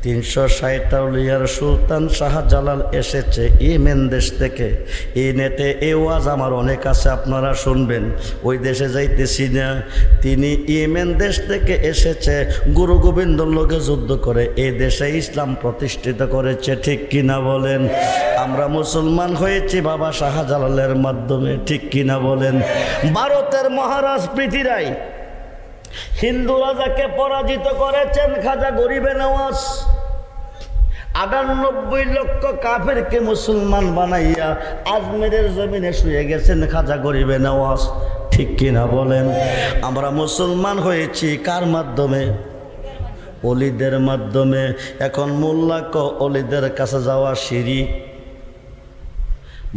360 আউলিয়ার সুলতান শাহজালাল এসেছে ইয়েমেন দেশ থেকে। এই নেটে এই ওয়াজ আমার অনেক আছে, আপনারা শুনবেন। ওই দেশে যাইতেছি না। তিনি ইয়েমেন দেশ থেকে এসেছে, গুরু গোবিন্দর লোকে যুদ্ধ করে এই দেশে ইসলাম প্রতিষ্ঠিত করেছে। ঠিক কিনা বলেন? আমরা মুসলমান হয়েছি বাবা শাহজালালের মাধ্যমে। ঠিক কিনা বলেন? ভারতের মহারাজ পৃথ্বীরায় হিন্দু রাজাকে পরাজিত করেছেন খাজা গরিবে নওয়াজ। 98 লক্ষ কাফেরকে মুসলমান বানাইয়া আজমেরের জমিনে শুয়ে গেছেন খাজা গরিবে নওয়াজ। ঠিক কিনা বলেন? আমরা মুসলমান হয়েছি কার মাধ্যমে? অলিদের মাধ্যমে। এখন মোল্লাক অলিদের কাছে যাওয়া শিরিক,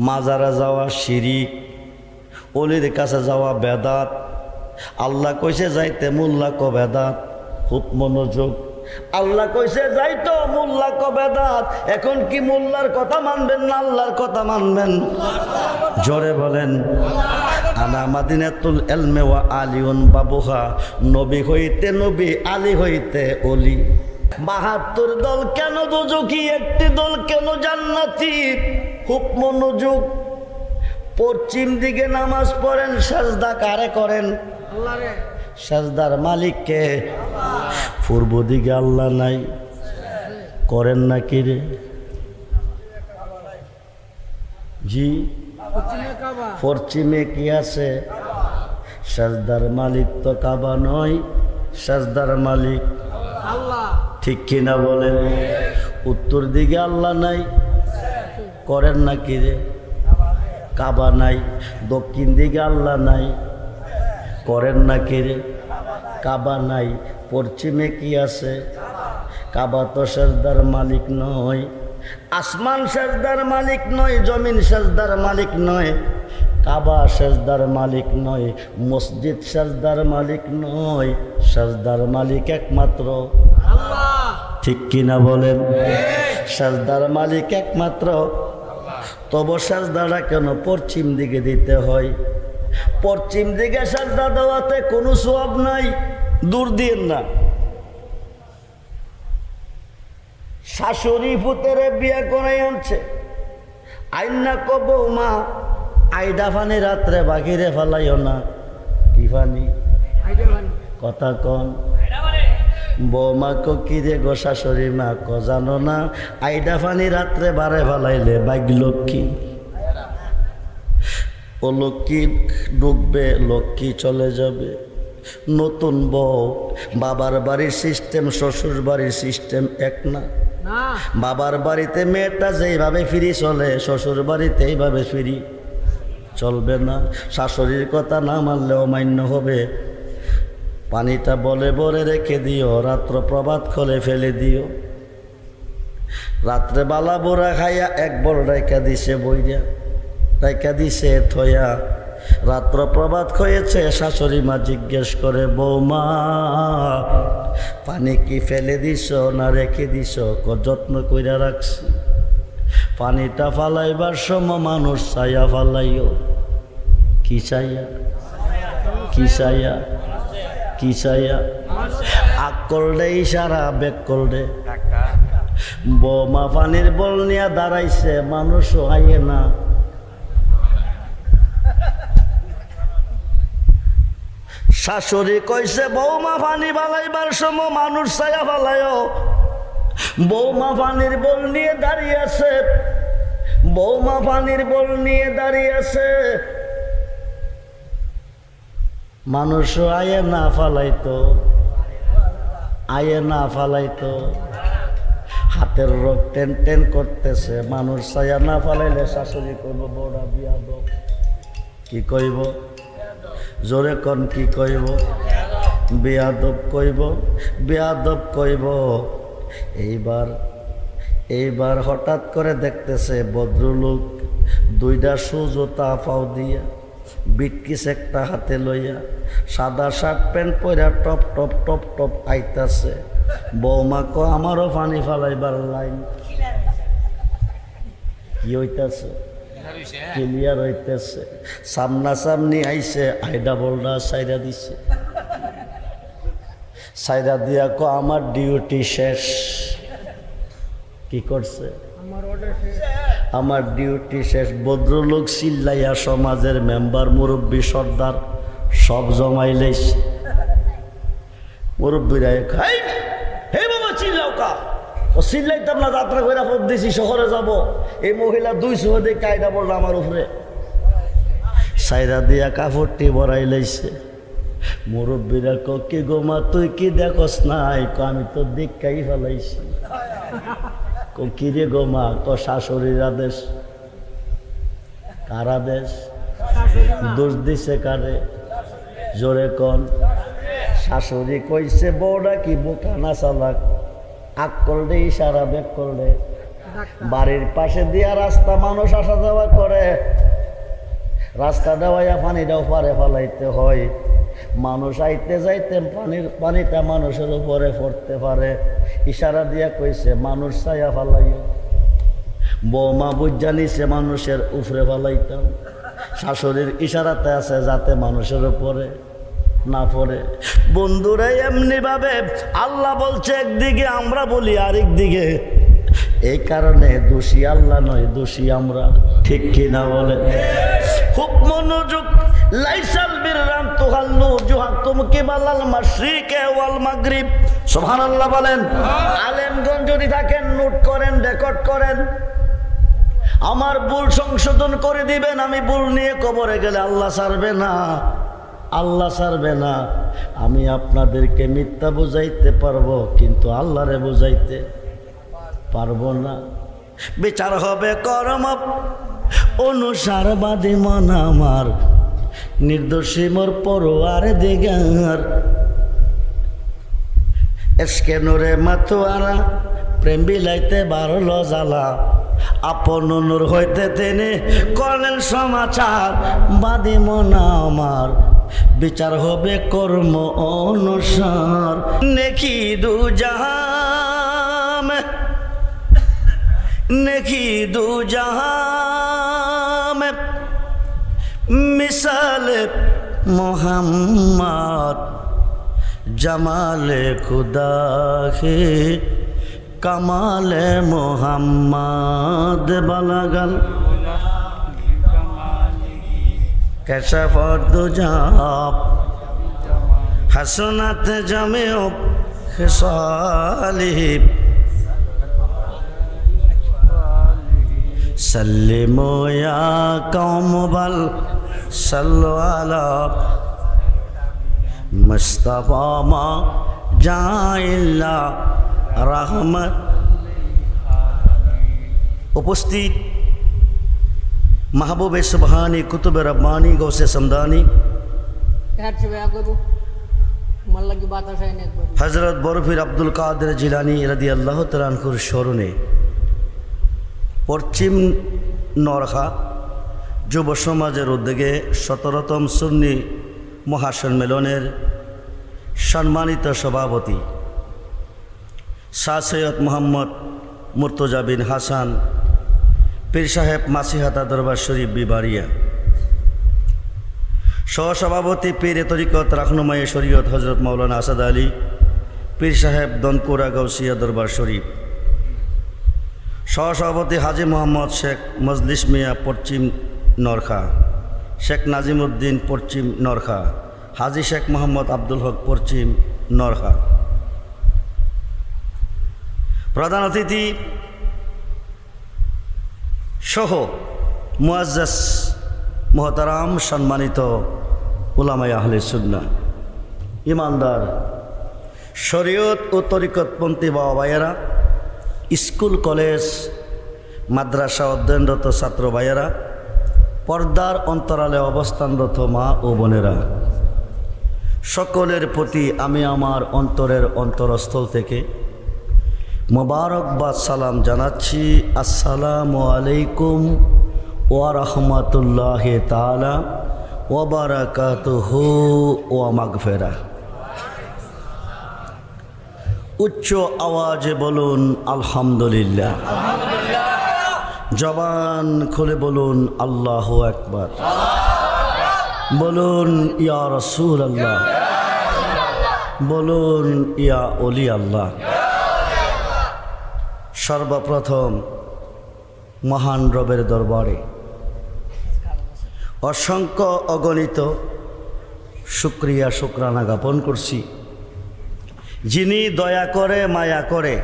মাজারে যাওয়া শিরিক, অলির কাছে যাওয়া বেদাত। আল্লাহ কইছে যাইতে, মোল্লা কো বেদাত। খুব মনোযোগ। আল্লাহ কইছে যাইতো, মোল্লা কো বেদাত। এখন কি মোল্লার কথা মানবেন না আল্লাহর কথা মানবেন? জোরে বলেন। আনা মাদিনাতুল ইলমি ওয়া আলিউন বাবুহা। নবী হইতে নবী, আলী হইতে অলি। 72 দল কেন দোজখী, একটি দল কেন জান্নাতি? খুব মনোযোগ। পশ্চিম দিকে নামাজ পড়েন, সাজদা কারে করেন? সাজদার মালিককে। পূর্ব দিকে আল্লাহ নাই, করেন না কি রে? জি, পশ্চিমে কি আছে? সাজদার মালিক তো কাবা নয়, সাজদার মালিক আল্লাহ। ঠিক কিনা বলেন? উত্তর দিকে আল্লাহ নাই, করেন না কি রে? কাবা নাই। দক্ষিণ দিকে আল্লাহ নাই, করেন না কি রে? কাবা নাই। পশ্চিমে কি আছে? কাবা তো সাজদার মালিক নয়। আসমান সাজদার মালিক নয়, জমিন সাজদার মালিক নয়, কাবা সাজদার মালিক নয়, মসজিদ সাজদার মালিক নয়। সাজদার মালিক একমাত্র আল্লাহ। ঠিক কিনা বলেন? সাজদার মালিক একমাত্র। তবে সাজদাটা কেন পশ্চিম দিকে দিতে হয়? পশ্চিম দিকে সাজদা দেওয়াতে কোনো সওয়াব নাই, দূর দিয়েন না। শাশুড়ি পুতেরে বিয়া করে আনছে, আইনা কব মা আইডা ফানি রাত্রে বাকিরে ফেলাইও না। কি ফানি? কথা কন। বৌমা কো কি রে গো শাশুড়ি মা কো জানো না, আইডা ফানি রাত্রে বারে ফেলাইলে বাঘ লক্ষ্মী। ও লক্ষ্মী ডুববে, লক্ষ্মী চলে যাবে। নতুন বউ, বাবার বাড়ির সিস্টেম শ্বশুর বাড়ির সিস্টেম এক না। বাবার বাড়িতে মেয়েটা যেইভাবে ফিরি চলে, শ্বশুর বাড়িতে এইভাবে ফিরি চলবে না। শাশুড়ির কথা না মানলেও মান্য হবে। পানিটা বলে বলে রেখে দিও, রাত্র প্রভাত খোলে ফেলে দিও। রাত্রে বালা বোরা খাইয়া এক বড় রাইকা দিছে, বইরা রাইকা দিছে থয়া। রাত্র প্রভাত হয়েছে, শাশুড়ি মা জিজ্ঞেস করে বৌমা পানি কি ফেলে দিছ না রেখে দিছ? যত্ন কইরা রাখছি। পানিটা ফালাইবার সময় মানুষ চাইয়া ফালাইও। কি চাইয়া? কি চাইয়া? কি চাইয়া? আগ করলে ইশারা, বেক করলে। বৌমা পানির বল নিয়ে দাঁড়াইছে, মানুষও আইয়ে না। শাশুড়ি কইছে বৌমা পানি ফালাইবার সময় মানুষ ছায়া ফালাইও। বৌমা পানির বল নিয়ে দাঁড়িয়ে আছে, বৌমা পানির বল নিয়ে দাঁড়িয়ে আছে। মানুষও আয়ে না ফালাইতো, আয়ে না ফালাইতো। হাতের রোগ টেন টেন করতেছে, মানুষ ছায়া না ফালাইলে শাশুড়ি কইব বড়া বিয়াদব। কি কইব? জোরে কন, কি কইব? বেয়াদব কইব, বেয়াদব কইব। এইবার হঠাৎ করে দেখতেছে ভদ্রলোক দুইটা সুজোতা পাও দিয়া, বিটকিস একটা হাতে লইয়া, সাদা শার্ট প্যান্ট পরা টপ টপ টপ টপ আইতাছে। বৌমা কো আমারও পানি ফালাইবার লাইন। কি হইতাছে? ক্লিয়ার হইতেছে। সামনাসামনি আইছে, আইডা বলডা সাইরা দিছে। সাইরা দিয়া কো আমার ডিউটি শেষ। কি করছে? আমার ডিউটি শেষ। ভদ্রলোক চিল্লাইয়া সমাজের মেম্বার, মুরব্বী, সর্দার সব জমাইলেস। মুরব্বীরা খাই হে বাবা চিল্লাও কা, ও চিল্লাইতাম না, যাত্রা করে পদ্দেশি শহরে যাব। এই মহিলা 200 দিয়ে কায়দা পড়লো আমার উপরে, সাইরা দিয়া কাপড়টি বড়াই লাইছে। মুরব্বীরা কি গোমা তুই কি দেখস নাই? আমি তো দেখাই ফেলাইছি। কি রে গোমা? শাশুড়ির আদেশ। কার আদেশ? দোষ দিছে কারে? জোরে কন। শাশুড়ি কইছে বউটা কি বোকা না চালাক, আগ করলে ইশারা বেক করলে। বাড়ির পাশে দিয়া রাস্তা মানুষ আসা যাওয়া করে, রাস্তা দেওয়াইয়া পানিটাও পারে ফেলাইতে হয়। মানুষ আইতে যাইতে পানিটা মানুষের উপরে পড়তে পারে। ইশারা দিয়া কইছে মানুষ ছায়া ফালাইও। বৌমা বুঝা নিছে মানুষের উপরে ফালাইতাম। শাশুড়ির ইশারাতে আছে যাতে মানুষের উপরে না পড়ে। বন্ধুরা এমনি ভাবে আল্লাহ বলছে একদিকে, আমরা বলি আরেক দিকে। এই কারণে দোষী আল্লাহ নয়, দোষী আমরা। ঠিক কিনা বলে? খুব মনোযোগ। লাইসাল বিররান তুহাল্লু জুহাকুম কিবালাল মাশরিকি ওয়াল মাগরিব। সুবহানাল্লাহ বলেন। আলেমগণ যদি থাকেন নোট করেন, রেকর্ড করেন। আমার ভুল সংশোধন করে দিবেন। আমি ভুল নিয়ে কবরে গেলে আল্লাহ ছাড়বে না, আল্লাহ ছাড়বে না। আমি আপনাদেরকে মিথ্যা বুঝাইতে পারবো, কিন্তু আল্লাহরে বুঝাইতে পারবো না। বিচার হবে কর্ম অনুসারবাদী মন আমার, নির্দোষী মোর পরোয়ার দিগার। এসকে নূরে মাতোয়ারা প্রেম বিলাইতে বারল জ্বালা, আপন নূর হইতে তিনি করলেন সমাচার। বাদী মন আমার, বিচার হবে কর্ম অনুসার। নেকি দু জাহান, নেকি দু জাহান মিসালে মোহাম্মদ, জামালে খুদা হে কামালে মোহাম্মদ। বালাগাল কাশাফত দুজাব হাসনাত জামিউ খিসালিহি, সাল্লিমু ইয়া কওম বাল সাল্লু আলা মুস্তাফা মা জাইল্লা রহমত। উপস্থিত মাহবুবে সুবহানি, কুতুবে রব্বানি, গৌসে সমদানি, হজরত বরফির আব্দুল কাদের জিলানী রাদিয়াল্লাহু তাআলা আনহুর স্মরণে পশ্চিম নরখা যুব সমাজের উদ্যোগে 17তম সুন্নি মহাসম্মেলনের সম্মানিত সভাপতি শাহ সৈয়দ মোহাম্মদ মুর্তজা বিন হাসান পীর সাহেব মাসিহাতা দরবার শরীফ বিবাড়িয়া, সহসভাপতি পীরে তরিকত রাখনুমায়ে শরীয়ত হজরত মৌলানা আসাদ আলী পীর সাহেব দনকুরা গৌসিয়া দরবার শরীফ, সহসভাপতি হাজি মোহাম্মদ শেখ মজলিস মিয়া পশ্চিম নরখা, শেখ নাজিমুদ্দিন পশ্চিম নরখা, হাজি শেখ মোহাম্মদ আব্দুল হক পশ্চিম নরখা। প্রধান অতিথি সহ মুআজ্জাজ মুহতারাম সম্মানিত উলামায়ে আহলে সুন্নাহ, ইমানদার, শরীয়ত ও তরিকতপন্থী বাবা ভাইয়েরা, স্কুল কলেজ মাদ্রাসা অধ্যয়নরত ছাত্র ভাইয়েরা, পর্দার অন্তরালে অবস্থানরত মা ও বোনেরা, সকলের প্রতি আমি আমার অন্তরের অন্তরস্থল থেকে মোবারকবাদ সালাম জানাচ্ছি। আসসালামু আলাইকুম ওয়া রাহমাতুল্লাহি তাআলা ওয়া বারাকাতুহু ওয়া মাগফিরাহ। উচ্চ আওয়াজে বলুন আলহামদুলিল্লাহ, জবান খুলে বলুন আল্লাহু আকবার, বলুন ইয়া রাসূলুল্লাহ, বলুন ইয়া ওলি আল্লাহ। সর্বপ্রথম মহান রবের দরবারে অসংখ্য অগণিত শুকরিয়া শুকরানা জ্ঞাপন করছি, যিনি দয়া করে মায়া করে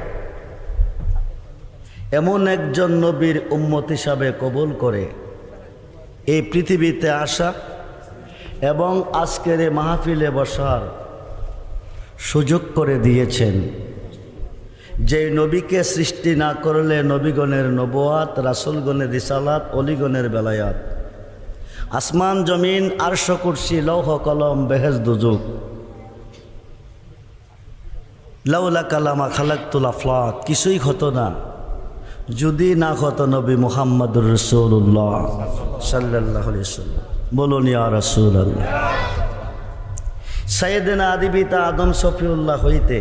এমন একজন নবীর উম্মত হিসাবে কবুল করে এই পৃথিবীতে আসা এবং আজকের এই মাহফিলে বসার সুযোগ করে দিয়েছেন। যে নবীকে সৃষ্টি না করলে নবীগণের নবুয়াত, রাসূলগণের রিসালাত, অলিগণের বেলায়াত, আসমান জমিন আরশ কুরসি লৌহ কলম বেহেশত দুজুক, লাউলা কালামা খালাকতুল আফলাক কিছুই হতো না যদি না হতো নবী মুহাম্মদুর রাসূলুল্লাহ সাল্লাল্লাহু আলাইহি ওয়াসাল্লাম। বলুন ইয়া রাসূলুল্লাহ। সাইয়েদনা আদি পিতা আদম শফিউল্লাহ হইতে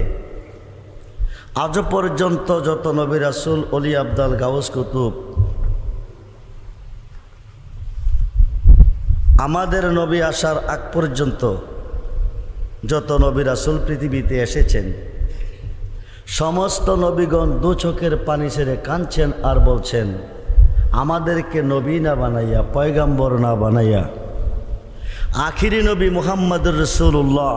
আজ পর্যন্ত যত নবী রাসূল, অলি আবদাল, গাউস কুতুব, আমাদের নবী আসার আগ পর্যন্ত যত নবী রাসূল পৃথিবীতে এসেছেন, সমস্ত নবীগণ দু চোখের পানি ছেড়ে কাঁদছেন আর বলছেন, আমাদেরকে নবী না বানাইয়া, পয়গাম্বর না বানাইয়া, আখিরি নবী মুহাম্মদুর রাসূলুল্লাহ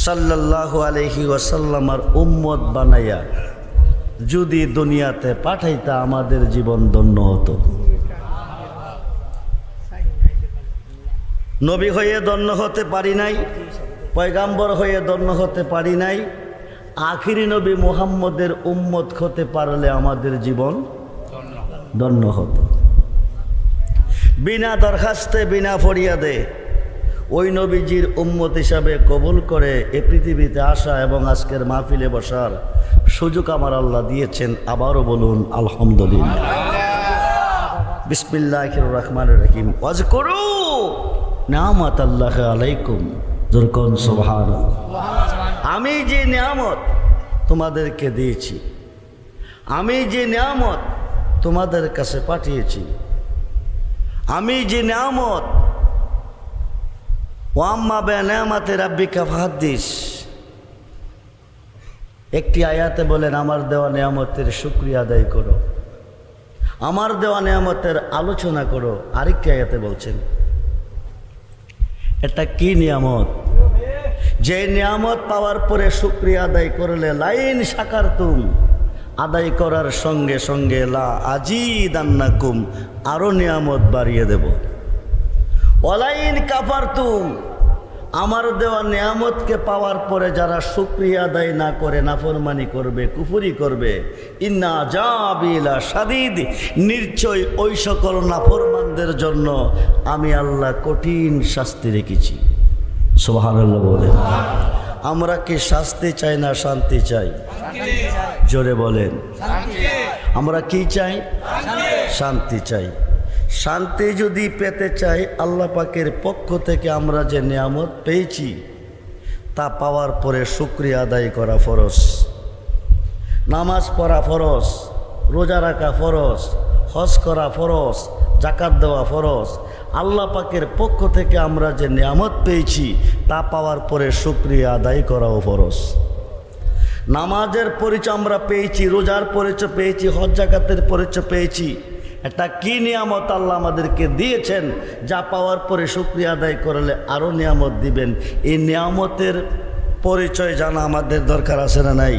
সাল্লাল্লাহু আলাইহি ওয়াসাল্লামার উম্মত বানাইয়া যদি দুনিয়াতে পাঠাইতা আমাদের জীবন ধন্য হতো। নবী হয়ে ধন্য হতে পারি নাই, পয়গাম্বর হয়ে ধন্য হতে পারি নাই, আখিরি নবী মুহাম্মদের উম্মত হতে পারলে আমাদের জীবন ধন্য হতো। বিনা দরখাস্তে, বিনা ফরিয়াদে ওই নবীজির উম্মত হিসাবে কবুল করে এ পৃথিবীতে আসা এবং আজকের মাহফিলে বসার সুযোগ আমার আল্লাহ দিয়েছেন। আবারও বলুন আলহামদুলিল্লাহ। বিসমিল্লাহির রহমানির রহিম। ওয়াজকুরু নিয়ামাতাল্লাহি আলাইকুম, যরকুন সুবহানাল্লাহ। আমি যে নিয়ামত তোমাদেরকে দিয়েছি, আমি যে নিয়ামত তোমাদের কাছে পাঠিয়েছি, আমি যে নিয়ামত, ওয়াম্মা বিনিয়ামাতি রাব্বিকা ফাহাদ্দিস, একটি আয়াতে বলেন আমার দেওয়া নিয়ামতের শুকরিয়া আদায় করো, আমার দেওয়া নিয়ামতের আলোচনা করো। আরেকটি আয়াতে বলছেন এটা কি নিয়ামত? যে নিয়ামত পাওয়ার পরে শুকরিয়া আদায় করলে লাইন শাকারতুম, আদায় করার সঙ্গে সঙ্গে লা আজিদান্নাকুম, আরো নিয়ামত বাড়িয়ে দেব। ওয়ালাইন কাফারতুম, আমার দেওয়া নিয়ামতকে পাওয়ার পরে যারা শুকরিয়া আদায় না করে, নাফরমানি করবে, কুফরি করবে, ইন্না আযাবিলা শাদীদ, নিশ্চয় ওই সকল নাফরমানদের জন্য আমি আল্লাহ কঠিন শাস্তি রেখেছি। সুবহানাল্লাহ বলেন। আমরা কি শাস্তি চাই না শান্তি চাই? জোরে বলেন। আমরা কি চাই? শান্তি চাই। শান্তি যদি পেতে চাই, আল্লাহ পাকের পক্ষ থেকে আমরা যে নিয়ামত পেয়েছি তা পাওয়ার পরে শুকরিয়া আদায় করা ফরজ। নামাজ পড়া ফরজ, রোজা রাখা ফরজ, হজ করা ফরজ, যাকাত দেওয়া ফরজ। আল্লাহ পাকের পক্ষ থেকে আমরা যে নিয়ামত পেয়েছি তা পাওয়ার পরে শুকরিয়া আদায় করাও ফরজ। নামাজের পরিচয় আমরা পেয়েছি, রোজার পরিচয় পেয়েছি, হজ যাকাতের পরিচয় পেয়েছি। এটা কি নিয়ামত আল্লাহ আমাদেরকে দিয়েছেন, যা পাওয়ার পরে শুকরিয়া আদায় করলে আরও নিয়ামত দিবেন। এই নিয়ামতের পরিচয় জানা আমাদের দরকার আছে না নাই?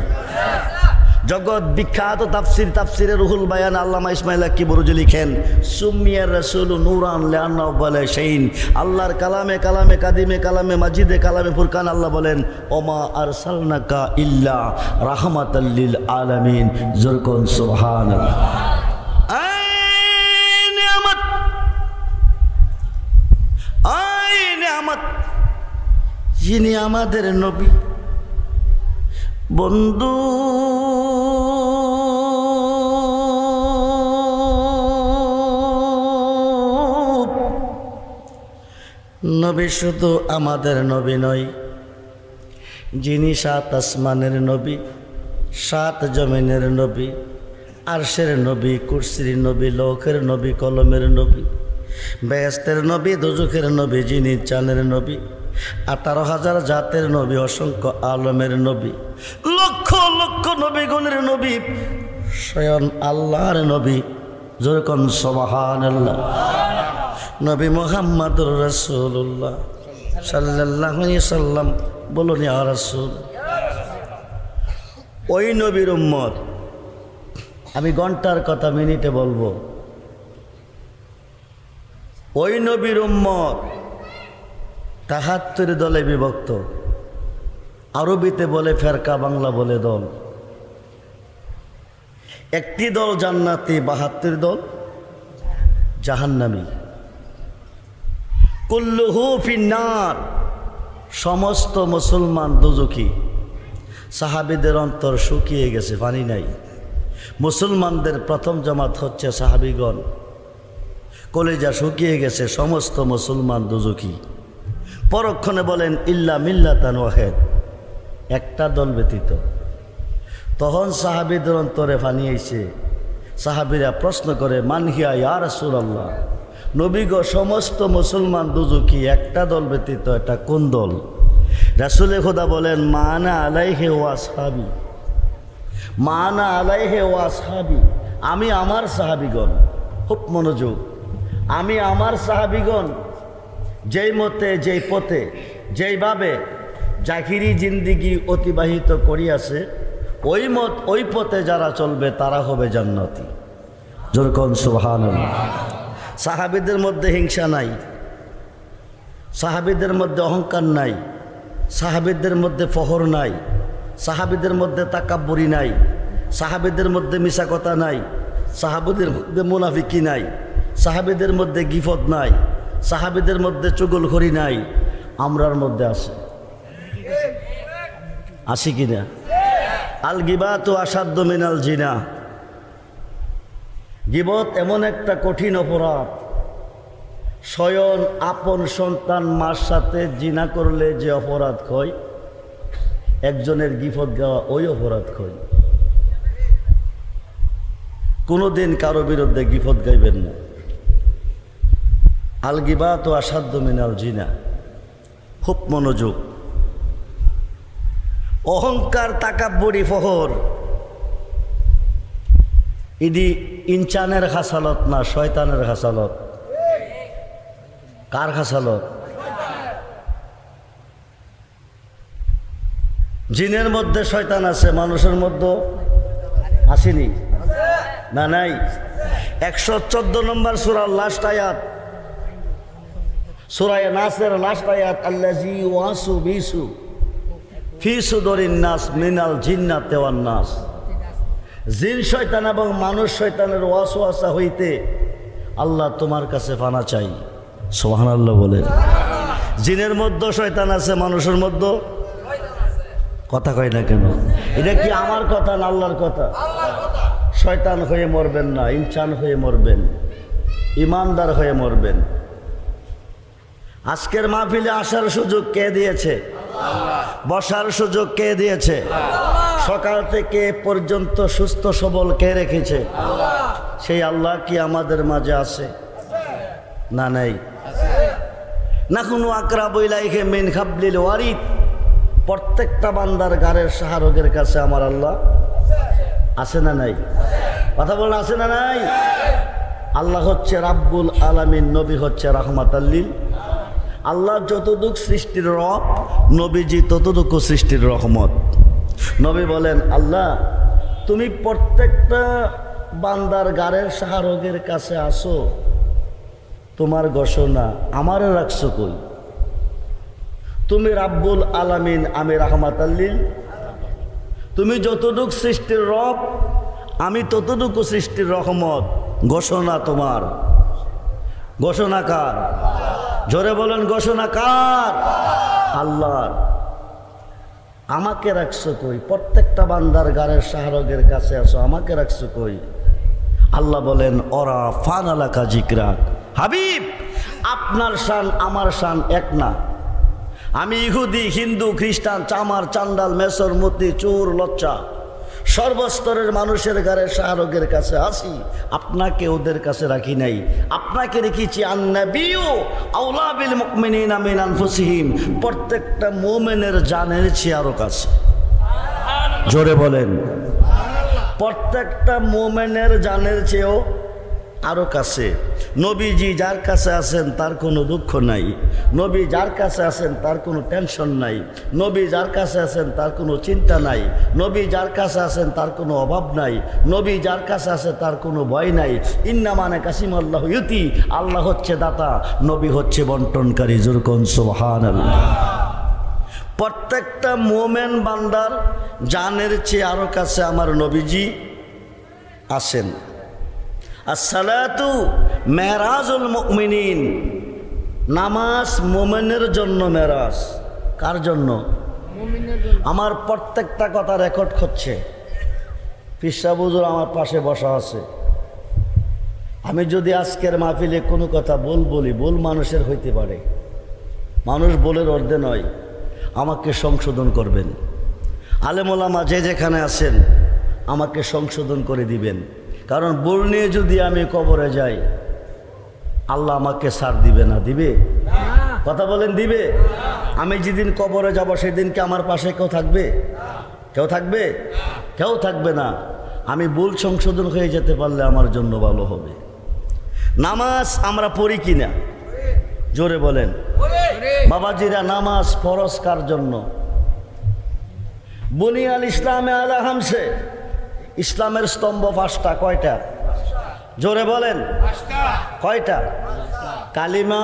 জগৎ বিখ্যাত তাফসিরে রুহুল বায়ান আল্লামা ইসমাইল আক্কি বুরুজি লিখেন, সুম্মিয়ার রাসূলু নূরান লিআন্নাহু ওয়ালা শাইইন। আল্লাহর কালামে কালামে কাদিমে কালামে মাজিদে কালামে ফুরকান আল্লাহ বলেন, ওমা আরসালনাকা ইল্লা রাহমাতাল লিল আলামিন। যরকুন সুবহানাল্লাহ। যিনি আমাদের নবী, বন্ধু নবী শুধু আমাদের নবী নয়, যিনি 7 আসমানের নবী, 7 জমিনের নবী, আরশের নবী, কুরসির নবী, লৌহের নবী, কলমের নবী, বেহেশতের নবী, দোজখের নবী, যিনি চাঁদের নবী, 18,000 জাতের নবী, অসংখ্য আলমের নবী, লক্ষ লক্ষ নবীগণের নবী, স্বয়ং আল্লাহর নবী, যেরকম সুবহানাল্লাহ, নবী মুহাম্মদুর রাসূলুল্লাহ সাল্লাল্লাহু আলাইহি সাল্লাম। বলুন ইয়া রাসূল। ওই নবীর উম্মত। আমি ঘন্টার কথা মিনিটে বলবো। ওই নবীর উম্মত ৭৩ দলে বিভক্ত। আরবিতে বলে ফেরকা, বাংলা বলে দল। একটি দল জান্নাতি, ৭২ দল জাহান্নামী। কুল্লুহু ফিন্নার, সমস্ত মুসলমান দোজখী। সাহাবীদের অন্তর শুকিয়ে গেছে, পানি নাই। মুসলমানদের প্রথম জামাত হচ্ছে সাহাবীগণ। কলেজা শুকিয়ে গেছে, সমস্ত মুসলমান দোজখী। পরক্ষণে বলেন ইল্লা মিল্লাতান ওয়াহিদ, একটা দল ব্যতীত। তখন সাহাবীদের অন্তরে পানি আইছে। সাহাবীরা প্রশ্ন করে মান হিয়া ইয়া রাসূলুল্লাহ, নবী গো, সমস্ত মুসলমান দোজখী, একটা দল ব্যতীত, এটা কোন দল? রাসূলে খোদা বলেন মানা আলাইহি ওয়া আসহাবি, মানা আলাইহি ওয়া আসহাবি, আমি আমার সাহাবীগণ। খুব মনোযোগ। আমি আমার সাহাবীগণ যেই মতে, যেই পথে, যেইভাবে জাহিরি জিন্দিগি অতিবাহিত করিয়াছে, ওই মত ওই পথে যারা চলবে তারা হবে জান্নাতি। যেরকম সুবহানাল্লাহ। সাহাবীদের মধ্যে হিংসা নাই, সাহাবীদের মধ্যে অহংকার নাই, সাহাবীদের মধ্যে ফখর নাই, সাহাবীদের মধ্যে তাকাব্বুরি নাই, সাহাবীদের মধ্যে মিছা কথা নাই, সাহাবীদের মধ্যে মুনাফিকি নাই, সাহাবীদের মধ্যে গিফত নাই, সাহাবীদের মধ্যে চুগলখড়ি নাই। আমরার মধ্যে আছে, আসি কিনা? আল গিবাতু আসাদ্দু মিনাল জিনা। গিবত এমন একটা কঠিন অপরাধ, স্বয়ং আপন সন্তান মার সাথে জিনা করলে যে অপরাধ হয়, একজনের গিফত গাওয়া ওই অপরাধ হয়। কোনোদিন কারো বিরুদ্ধে গিফত গাইবেন না। আল গিবাতু আসাদ্দু মিনাল জিনা। খুব মনোযোগ। অহংকার, তাকাব্বুরি, ফখর, ইদি ইনসানের খাসালত না, শয়তানের খাসালত। কার খাসালত? জিনের মধ্যে শয়তান আছে, মানুষের মধ্যে আসেনি না? নাই। 114 নম্বর সূরার লাস্ট আয়াত, সূরা নাসের লাস্ট আয়াত, আল্লাযী ওয়াসু বিসু ফি সুদুরিন নাস মিনাল জিন্নাতি ওয়ান নাস। জিন শয়তান এবং মানুষ শয়তানের ওয়াসওয়াসা হইতে আল্লাহ তোমার কাছে পানা চাই। সুবহানাল্লাহ বলেন। জিনের মধ্যে শয়তান আছে, মানুষের মধ্যে কথা কয় না কেন? এটা কি আমার কথা না আল্লাহর কথা? শয়তান হয়ে মরবেন না, ইনসান হয়ে মরবেন, ইমানদার হয়ে মরবেন। আজকের মাহফিলে আসার সুযোগ কে দিয়েছে? বসার সুযোগ কে দিয়েছে? সকাল থেকে পর্যন্ত সুস্থ সবল কে রেখেছে? সেই আল্লাহ কি আমাদের মাঝে আছে না? নাই। নাকুনু আকরাবু ইলাইহি মিন হাবলিল ওয়ারিদ। প্রত্যেকটা বান্দার গারের শাহরগের কাছে আমার আল্লাহ আছে না নাই? কথা বলেন, আছে না নাই? আল্লাহ হচ্ছে রাব্বুল আলামিন, নবী হচ্ছে রাহমাতাল লিল। আল্লাহ যতটুক সৃষ্টির রব, নবীজি ততটুকু সৃষ্টির রহমত। নবী বলেন আল্লাহ তুমি প্রত্যেকটা বান্দার গারের শাহরগের কাছে আসো, তোমার ঘোষণা আমারে রাখছো কই? তুমি রাব্বুল আলামিন, আমি রাহমাতাল লিল। তুমি যতটুক সৃষ্টির রব, আমি ততটুকু সৃষ্টির রহমত। ঘোষণা তোমার। ঘোষণা কার? জোরে বলেন, ঘোষণা কার? আল্লাহর। আমাকে রাখছো কই? প্রত্যেকটা বান্দার গারের শাহরগের কাছে আসো, আমাকে রাখছো কই? আল্লাহ বলেন ওরা ফানালাকা জিকরাক। হাবিব, আপনার শান আমার শান এক না। আমি ইহুদি, হিন্দু, খ্রিস্টান, চামার, চান্দাল, মেসর, মতি, চোর, লচ্চা, সর্বস্তরের মানুষের গারে শাহরগের কাছে আসি, আপনাকে ওদের কাছে রাখি নাই। আপনাকে রেখেছি আন্নাবিয়্যু আওলা বিল মুমিনিনা মিন আনফুসিহিম, প্রত্যেকটা মুমিনের জানের চেয়ে আরো কাছে। জোরে বলেন। প্রত্যেকটা মোমেনের জানের চেয়েও আরো কাছে। নবীজি যার কাছে আছেন তার কোনো দুঃখ নাই, নবী যার কাছে আছেন তার কোনো টেনশন নাই, নবী যার কাছে আছেন তার কোনো চিন্তা নাই, নবী যার কাছে আছেন তার কোনো অভাব নাই, নবী যার কাছে আছে তার কোনো ভয় নাই। ইন্নামানে কাসিম আল্লাহ ইউতি, আল্লাহ হচ্ছে দাতা, নবী হচ্ছে বন্টনকারী। জোর কোন সুবহানাল্লাহ। প্রত্যেকটা মোমেন বান্দার জানের চেয়ে আরো কাছে আমার নবীজি আছেন। আসসালাতু মেরাজুল মুমিনিন, নামাজ মোমেনের জন্য মেরাজ। কার জন্য? আমার প্রত্যেকটা কথা রেকর্ড করছে। পিসা হুজুর আমার পাশে বসা আছে। আমি যদি আজকের মাহফিলে কোনো কথা বলি, ভুল মানুষের হইতে পারে, মানুষ বলের অর্ধে নয়, আমাকে সংশোধন করবেন। আলেম ওলামা যে যেখানে আছেন আমাকে সংশোধন করে দিবেন, কারণ ভুল নিয়ে যদি আমি কবরে যাই আল্লাহ আমাকে ছাড় দিবে না। দিবে? কথা বলেন, দিবে? আমি যেদিন কবরে যাব সেদিন কি আমার পাশে কেউ থাকবে? কেউ থাকবে? কেউ থাকবে না। আমি ভুল সংশোধন হয়ে যেতে পারলে আমার জন্য ভালো হবে। নামাজ আমরা পড়ি কিনা? জোরে বলেন বাবাজিরা। নামাজ ফরজ কার জন্য? বুনিয়াল ইসলামে আলা হামসে, ইসলামের স্তম্ভ পাঁচটা। কয়টা? জোরে বলেন। কয়টা? কালিমা,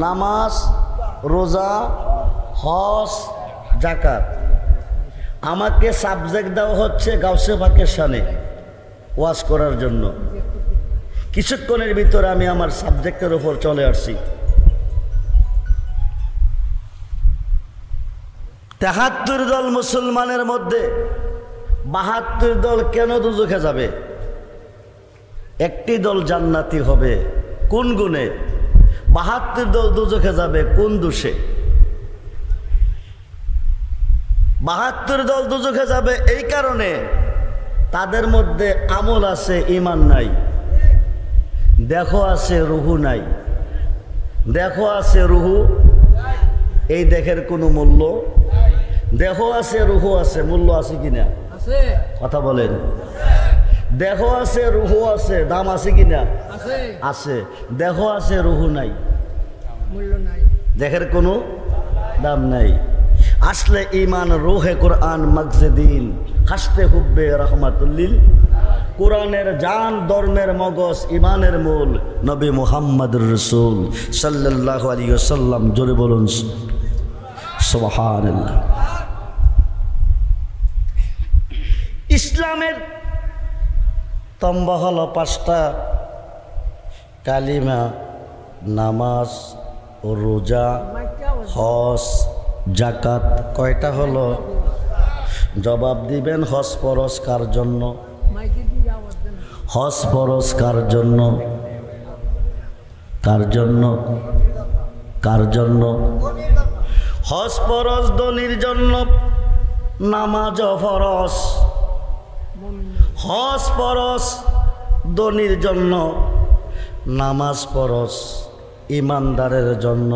নামাজ, রোজা, হজ, যাকাত। আমাকে সাবজেক্ট দেওয়া হচ্ছে গাউসে পাকের শানে ওয়াজ করার জন্য। কিছুক্ষণের ভিতরে আমি আমার সাবজেক্টের উপর চলে আসছি। ৭৩ দল মুসলমানের মধ্যে ৭২ দল কেন দুজখে যাবে? একটি দল জান্নাতি হবে। কোন গুণে? ৭২ দল দুজখে যাবে কোন দোষে? ৭২ দল দুজখে যাবে এই কারণে তাদের মধ্যে আমল আছে, ঈমান নাই। দেখো আছে, রুহু নাই। দেখো আছে, রুহু, এই দেখের কোনো মূল্য। দেখো আছে, রুহু আছে, মূল্য আছে কিনা? কথা বলেন। দেখো আছে, রুহু আছে, দাম আছে কিনা? আছে। দেখো আছে, রুহু নাই, দেখের কোনো দাম নাই। আসলে ঈমান, রুহে কোরআন, মগজে দিন, হাসতে হুব্বে রহমাতুল্লিল। কোরআনের জান, ধর্মের মগজ, ঈমানের মূল নবী মুহাম্মদুর রাসূল সাল্লাল্লাহু আলাইহি ওয়াসাল্লাম। জোরে বলুন সুবহানাল্লাহ। ইসলামের স্তম্ভ হলো পাঁচটা: কালিমা, নামাজ, রোজা, হজ, যাকাত। কয়টা হলো? জবাব দিবেন। হজ ফরজ কার জন্য? হজ ফরজ কার জন্য? কার জন্য? কার জন্য? হজ ফরজ ধনীর জন্য, নামাজ ফরজ। হজ ফরজ ধনীর জন্য, নামাজ ফরজ ইমানদারের জন্য।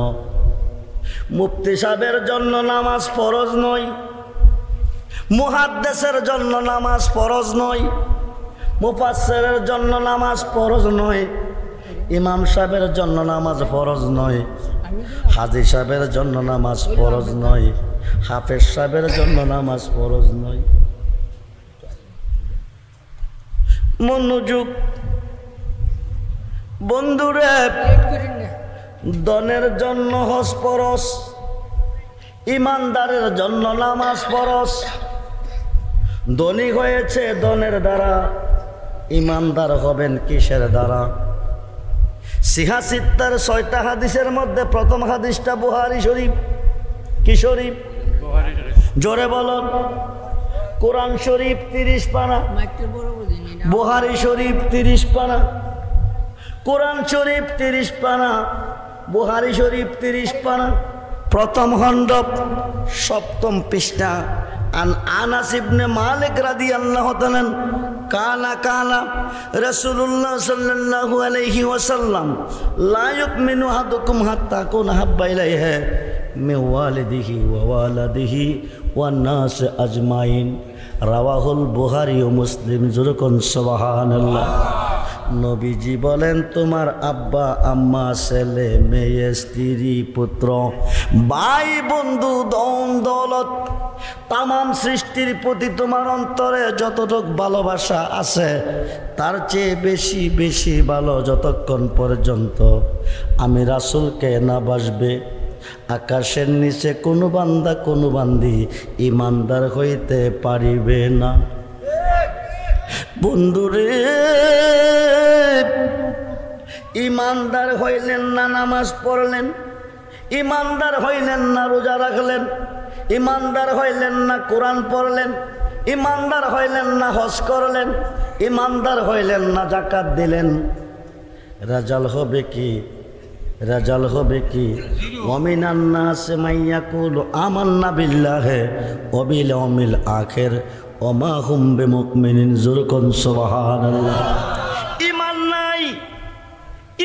মুফতি সাহেবের জন্য নামাজ ফরজ নয়, মুহাদ্দিসের জন্য নামাজ ফরজ নয়, মুফাসসিরের জন্য নামাজ ফরজ নয়, ইমাম সাহেবের জন্য নামাজ ফরজ নয়, হাজী সাহেবের জন্য নামাজ ফরজ নয়, হাফেজ সাহেবের জন্য নামাজ ফরজ নয়। মনোযোগ বন্ধুরে, ধনের জন্য হজ ফরজ, ইমানদারের জন্য নামাজ ফরজ। ধনী হয়েছে ধনের দ্বারা, ইমানদার হবেন কিসের দ্বারা? সিহা সিত্তার ৬টা হাদিসের মধ্যে প্রথম হাদিসটা বুখারী শরীফ। কি শরীফ? জোরে বলুন। কোরআন শরীফ 30 পারা, বুখারী শরীফ 30 পারা, কোরআন শরীফ 30 পারা, বুখারী শরীফ 30 পারা। প্রথম খণ্ড ৭ম পৃষ্ঠা। আন আনাস ইবনে মালিক রাদিয়াল্লাহু তাআলা কানা রাসূলুল্লাহ সাল্লাল্লাহু আলাইহি ওয়াসাল্লাম লা ইউমিনু আহাদুকুম হাত্তা কুনা হাব্বা ইলাইহি মিন ওয়ালিদিহি ওয়া ওয়ালাদিহি ওয়ান নাস আজমাইন। রাওয়াহুল বুখারী ও মুসলিম। যেরকম সুবহানাল্লাহ। নবীজি বলেন তোমার আব্বা আম্মা ছেলে মেয়ে স্ত্রী পুত্র ভাই বন্ধু ধন দৌলত তাম সৃষ্টির প্রতি তোমার অন্তরে যতটুকু ভালোবাসা আছে তার চেয়ে বেশি বেশি ভালো যতক্ষণ পর্যন্ত আমি রাসূলকে না বাসবে আকাশের নিচে কোনো বান্দা কোনো বান্দি ইমানদার হইতে পারিবে না। বন্ধুরে, ইমানদার হইলেন না নামাজ পড়লেন, ইমানদার হইলেন না রোজা রাখলেন, ইমানদার হইলেন না কোরআন পড়লেন, ইমানদার হইলেন না হজ করলেন, ইমানদার হইলেন না যাকাত দিলেন, রেজাল্ট হবে কি? রেজাল্ট হবে কি? ওয়ামিনান নাস মাইয়াকুলু আমান্না বিল্লাহি ওয়া বিল ইয়াউমিল আখির ওয়া মা হুম বিমুমিনিন। যুরকুন সুবহানাল্লাহ। ঈমান নাই,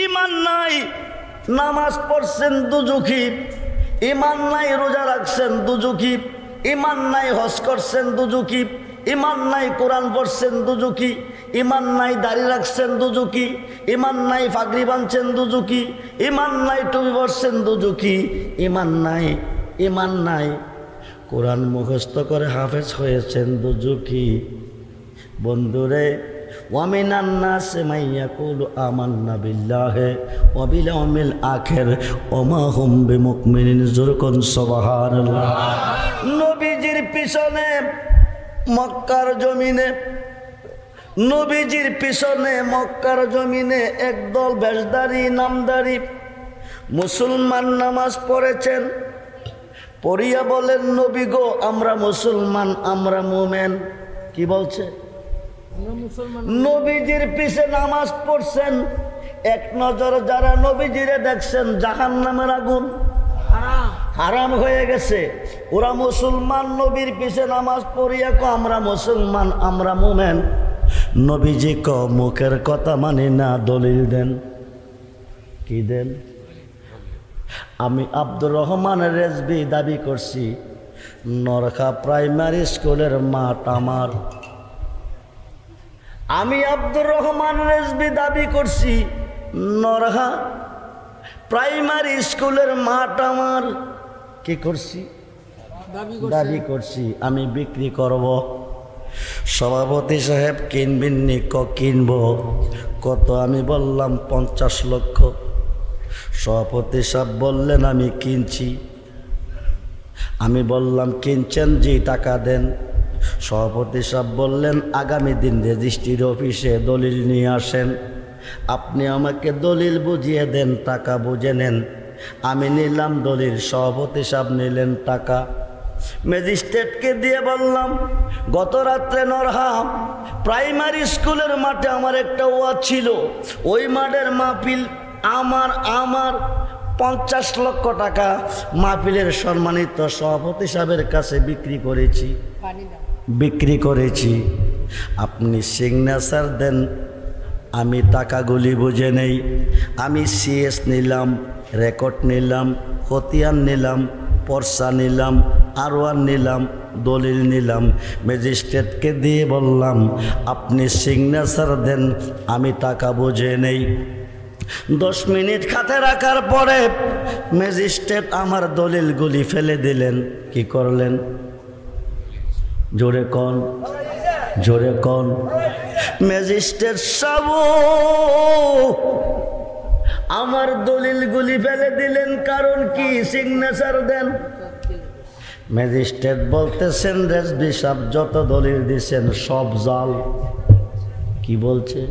ঈমান নাই, নামাজ পড়ছেন দুজুকি, ঈমান নাই রোজা রাখছেন দুজুকি, ঈমান নাই হজ করছেন দুজুকি, ঈমান নাই কোরআন পড়ছেন দুজুকি, ঈমান নাই দাড়ি রাখছেন দুজুকি, ঈমান নাই পাগড়ি বাঁধছেন দুজুকি, ঈমান নাই টুপি পরছেন দুজুকি, ঈমান নাই, ঈমান নাই কোরআন মুখস্থ করে হাফেজ হয়েছেন দুজুকি। বন্ধুরে, ওয়ামিনান নাস মাইয়াকুলু আমান্না বিল্লাহি ওয়া বিল ইয়াউমিল আখির ওয়া মা হুম বিমুমিনিন। যুরকুন সুবহানাল্লাহ। নবীজির পিছনে মক্কার জমিনে, নবীজির পিছনে মক্কার জমিনে একদল বেশধারী নামধারী মুসলমান নামাজ পড়েছেন। পড়িয়া বলেন, নবী গো আমরা মুসলমান, আমরা মুমিন। কি বলছে? নবীজির পিছে নামাজ পড়ছেন। এক নজর যারা নবীজিরে দেখছেন জাহান্নামের আগুন হারাম হয়ে গেছে। ওরা মুসলমান, নবীর পিছে নামাজ পড়িয়া কো আমরা মুসলমান, আমরা মুমিন। নবীজি ক মুখের কথা মানে না, দলিল দেন। কি দেন? আমি আব্দুর রহমান রেজভী দাবি করছি নরখা প্রাইমারি স্কুলের মাঠ আমার। আমি আব্দুর রহমান রেজভী দাবি করছি নরখা প্রাইমারি স্কুলের মাঠ আমার। কি করছি? দাবি করছি। আমি বিক্রি করব। সভাপতি সাহেব কিনবেন নি? কিনব। কত? আমি বললাম 50 লক্ষ। সভাপতি সাহেব বললেন আমি কিনছি। আমি বললাম কিনছেন? জি, টাকা দেন। সভাপতি সাহেব বললেন আগামী দিন রেজিস্ট্রির অফিসে দলিল নিয়ে আসেন, আপনি আমাকে দলিল বুঝিয়ে দেন, টাকা বুঝে নেন। আমি নিলাম দলিল, সভাপতি সাহেব নিলেন টাকা। ম্যাজিস্ট্রেটকে দিয়ে বললাম গত রাত্রে নরহা প্রাইমারি স্কুলের মাঠে আমার একটা ওয়াজ ছিল, ওই মাঠের মাহফিল আমার 50 লক্ষ টাকা মাহফিলের সম্মানিত সভাপতি সাহেবের কাছে বিক্রি করেছি। আপনি সিগনেচার দেন, আমি টাকাগুলি বুঝে নেই। আমি সিএস নিলাম, রেকর্ড নিলাম, খতিয়ান নিলাম, পর্চা নিলাম, আরওয়ান নিলাম, দলিল নিলাম। ম্যাজিস্ট্রেটকে দিয়ে বললাম আপনি সিগনেচার দেন, আমি টাকা বুঝে নেই। 10 মিনিট খাতে রাখার পরে ম্যাজিস্ট্রেট আমার দলিলগুলি ফেলে দিলেন। কি করলেন? জোরে কোন, জোরে কোন। ম্যাজিস্ট্রেট সাহেব আমার দলিলগুলি ফেলে দিলেন, কারণ কি? সিগনেচার দেন। ম্যাজিস্ট্রেট বলতেছেন রেজভী সাহেব যত দলিল দিচ্ছেন সব জাল। কি বলছে?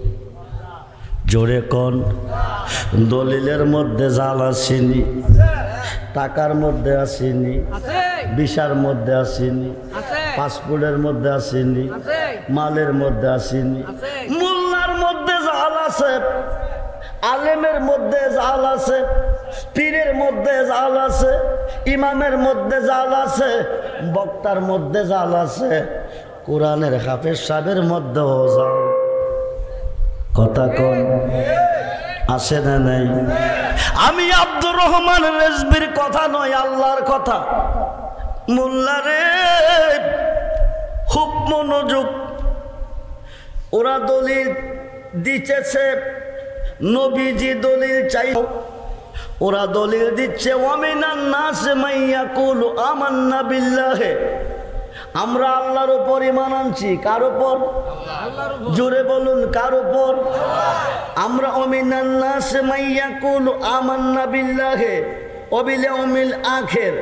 জোরে কোন। দলিলের মধ্যে জাল আসেনি, টাকার মধ্যে আসেনি, ভিসার মধ্যে আসেনি, পাসপোর্টের মধ্যে আসেনি, মালের মধ্যে আসেনি। মোল্লার মধ্যে জাল আছে, আলেমের মধ্যে জাল আছে, পীরের মধ্যে জাল আছে, ইমামের মধ্যে জাল আছে, বক্তার মধ্যে জাল আছে, কোরআনের হাফেজ সাহেবের মধ্যেও জাল। কথা কোন আছে না নাই? আমি আব্দুর রহমান রেজভীর কথা নয়, আল্লাহর কথা। মোল্লা রে, খুব মনোযোগ। ওরা দলিল দিতেছে, নবীজি দলিল চাই, ওরা দলিল দিচ্ছে ওয়ামিনান নাস মাইয়াকুলু আমান্না বিল্লাহি, আমরা আল্লাহর উপর ঈমান আনছি। কার উপর? জোরে বলুন, কার উপর? আমরা ওয়ামিনান নাস মাইয়াকুলু আমান্না বিল্লাহি ওয়াবিল ইয়াউমিল আখির,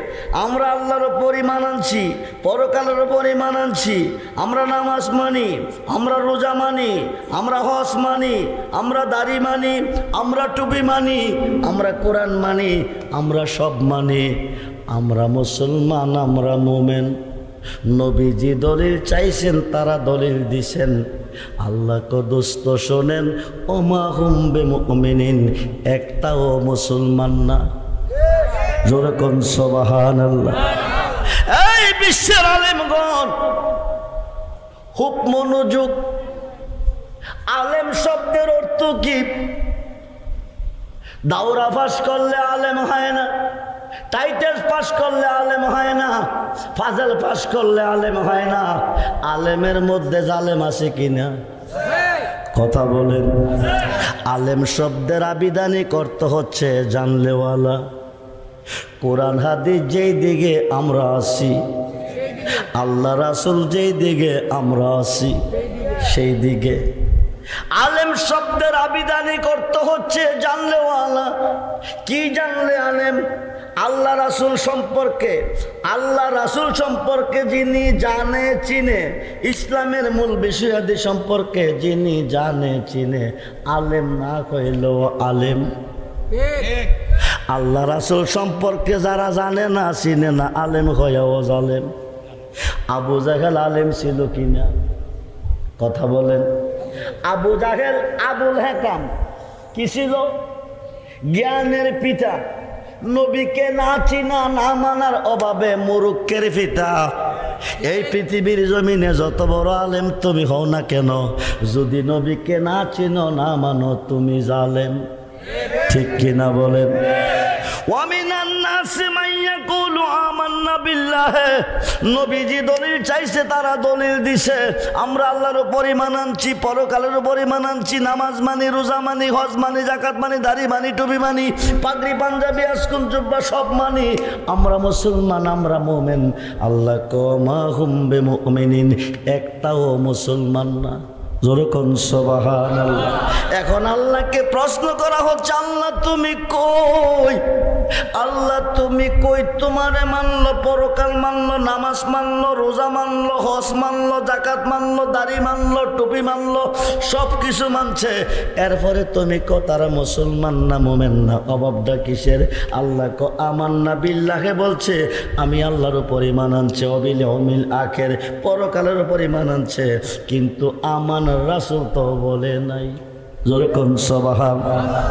আমরা আল্লাহর উপর ঈমান আনছি, পরকালের উপর ঈমান আনছি। আমরা নামাজ মানি, আমরা রোজা মানি, আমরা হজ মানি, আমরা দাড়ি মানি, আমরা টুপি মানি, আমরা কোরআন মানি, আমরা সব মানি। আমরা মুসলমান, আমরা মুমিন। নবীজি দলিল চাইছেন, তারা দলিল দিছেন। আল্লাহ দোস্ত শোনেন, ওমা হুম বিমুমিনিন, একটাও মুসলমান না। জোরে কোন সুবহানাল্লাহ। এই বিশ্বের আলেমগণ খুব মনোযোগ। আলেম শব্দের অর্থ কি? দাওরা পাস করলে আলেম হয় না, টাইটেল পাস করলে আলেম হয় না, ফাজল পাস করলে আলেম হয় না। আলেমের মধ্যে জালেম আছে কিনা? কথা বলেন। আলেম শব্দের আবিধানিক অর্থ হচ্ছে জানলেওয়ালা। কোরআন হাদিস যেই দিকে আমরা আছি, আল্লাহ রাসূল যেই দিকে আমরা আছি, সেই দিকে। আলেম শব্দের আবিধানিক অর্থ হচ্ছে জানলেওয়ালা। কি জানলে আলেম? আল্লাহ রাসূল সম্পর্কে, আল্লাহ রাসূল সম্পর্কে যিনি জানে চিনে, ইসলামের মূল বিষয়াদি সম্পর্কে যিনি জানে চিনে, আলেম না হইলেও আলেম। আল্লাহ রাসূল সম্পর্কে যারা জানে না চিনে না, আলেম হয়েও জালেম। আবু জাহেল আলেম ছিল কিনা? কথা বলেন। আবু জাহেল আবুল হাকাম কি ছিল? জ্ঞানের পিতা। নবীকে না চিনা, না মানার অভাবে মুরুক্কের পিতা। এই পৃথিবীর জমিনে যত বড় আলেম তুমি হও না কেন, যদি নবীকে না চিনো, না মানো, তুমি জালেম। ঠিক কিনা বলেন? ওয়ামিনান নাসি মাইয়াকুলু আমান্না বিল্লাহি, নবীজি দলিল চাইছে, তারা দলিল দিছে। আমরা আল্লাহর উপর ঈমান আনছি, পরকালের উপর ঈমান আনছি, নামাজ মানি, রোজা মানি, হজ মানি, যাকাত মানি, দাড়ি মানি, টুপি মানি, পাগড়ি পাঞ্জাবি আজকুন জুব্বা সব মানি। আমরা মুসলমান, আমরা মুমিন। আল্লাহ কমা হুম বিমুমিনিন, একটাও মুসলমান না। জোরে কোন সুবহানাল্লাহ। এখন আল্লাহকে প্রশ্ন করা হচ্ছে, আল্লাহ তুমি কই? আল্লাহ তুমি কই? তোমারে মানলো, পরকাল মানলো, নামাজ মানলো, রোজা মানলো, হজ মানলো, যাকাত মানলো, দাড়ি মানলো, টুপি মানলো, সব কিছু মানছে। এরপরে তুমি কো তারা মুসলমান না, মুমিন না, অভাবটা কিসের? আল্লাহ কো আমান্না বিল্লাহি বলছে, আমি আল্লাহর উপর ঈমান আনছে, ওয়াবিল ইয়াউমিল আখির, পরকালের উপর ঈমান আনছে, কিন্তু আমান রাসূল তো বলে নাই। জোরে কোন সুবহানাল্লাহ।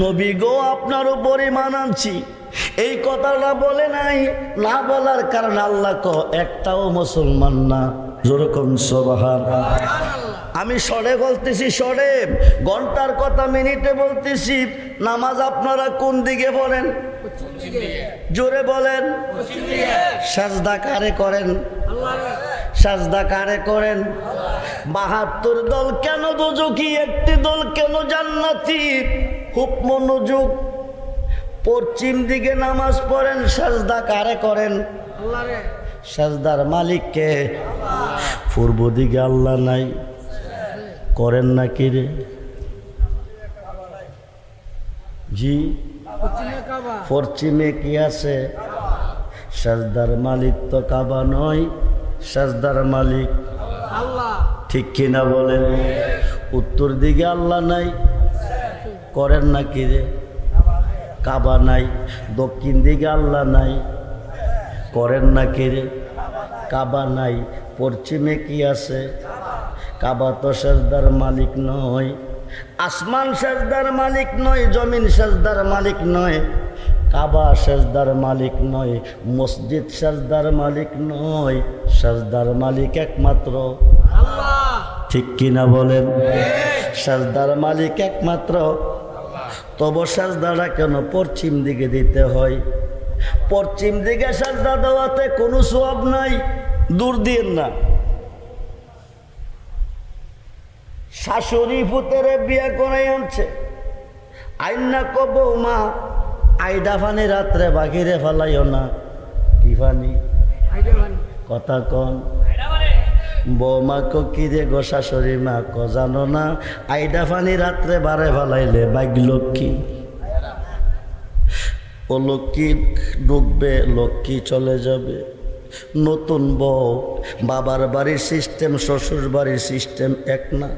নবী গো আপনার উপর ঈমান আনছি, এই কথাটা বলে নাই। না বলার কারণ আল্লাহ কো একটাও মুসলমান না। জোরে কোন সুবহানাল্লাহ। আমি সরে বলতেছি, সরে ঘন্টার কথা মিনিটে বলতেছি। নামাজ আপনারা কোন দিকে পড়েন? জোরে বলেন। সাজদা কারে করেন? সাজদা কারে করেন? ৭২ দল কেন দোজখী, একটি দল কেন জান্নাতি? খুব মনোযোগ। পশ্চিম দিকে নামাজ পড়েন, সাজদা কারে করেন? সাজদার মালিক কে? পূর্ব দিকে আল্লাহ নাই, করেন নাকি রে? জি, পশ্চিমে কি আছে? সাজদার মালিক তো কাবা নয়, সাজদার মালিক আল্লাহ। ঠিক কিনা বলেন? উত্তর দিকে আল্লাহ নাই, করেন নাকি রে? কাবা নাই। দক্ষিণ দিকে আল্লাহ নাই, করেন নাকি রে? কাবা নাই। পশ্চিমে কি আছে? কাবা তো সাজদার মালিক নয়, আসমান সাজদার মালিক নয়, জমিন সাজদার মালিক নয়, কাবা সাজদার মালিক নয়, মসজিদ সাজদার মালিক নয়। সাজদার মালিক একমাত্র আল্লাহ। ঠিক কিনা বলেন? সাজদার মালিক একমাত্র। তবে সাজদাটা কেন পশ্চিম দিকে দিতে হয়? পশ্চিম দিকে সাজদা দেওয়াতে কোনো সওয়াব নাই, দূর দিন না। শাশুড়ি পুতেরে বিয়া করাই আনছে, আইনা কো বৌমা আইডা ফানি রাত্রে বাকিরে ফেলাইও না। কি ফানি? কথা কন। বৌমা কো কি রে গো শাশুড়ি মা? ক জানো না আইডা ফানি রাত্রে বারে ফেলাইলে বাঘ লক্ষ্মী, ও লক্ষ্মী ডুববে, লক্ষ্মী চলে যাবে। নতুন বউ, বাবার বাড়ির সিস্টেম শ্বশুর বাড়ির সিস্টেম এক না।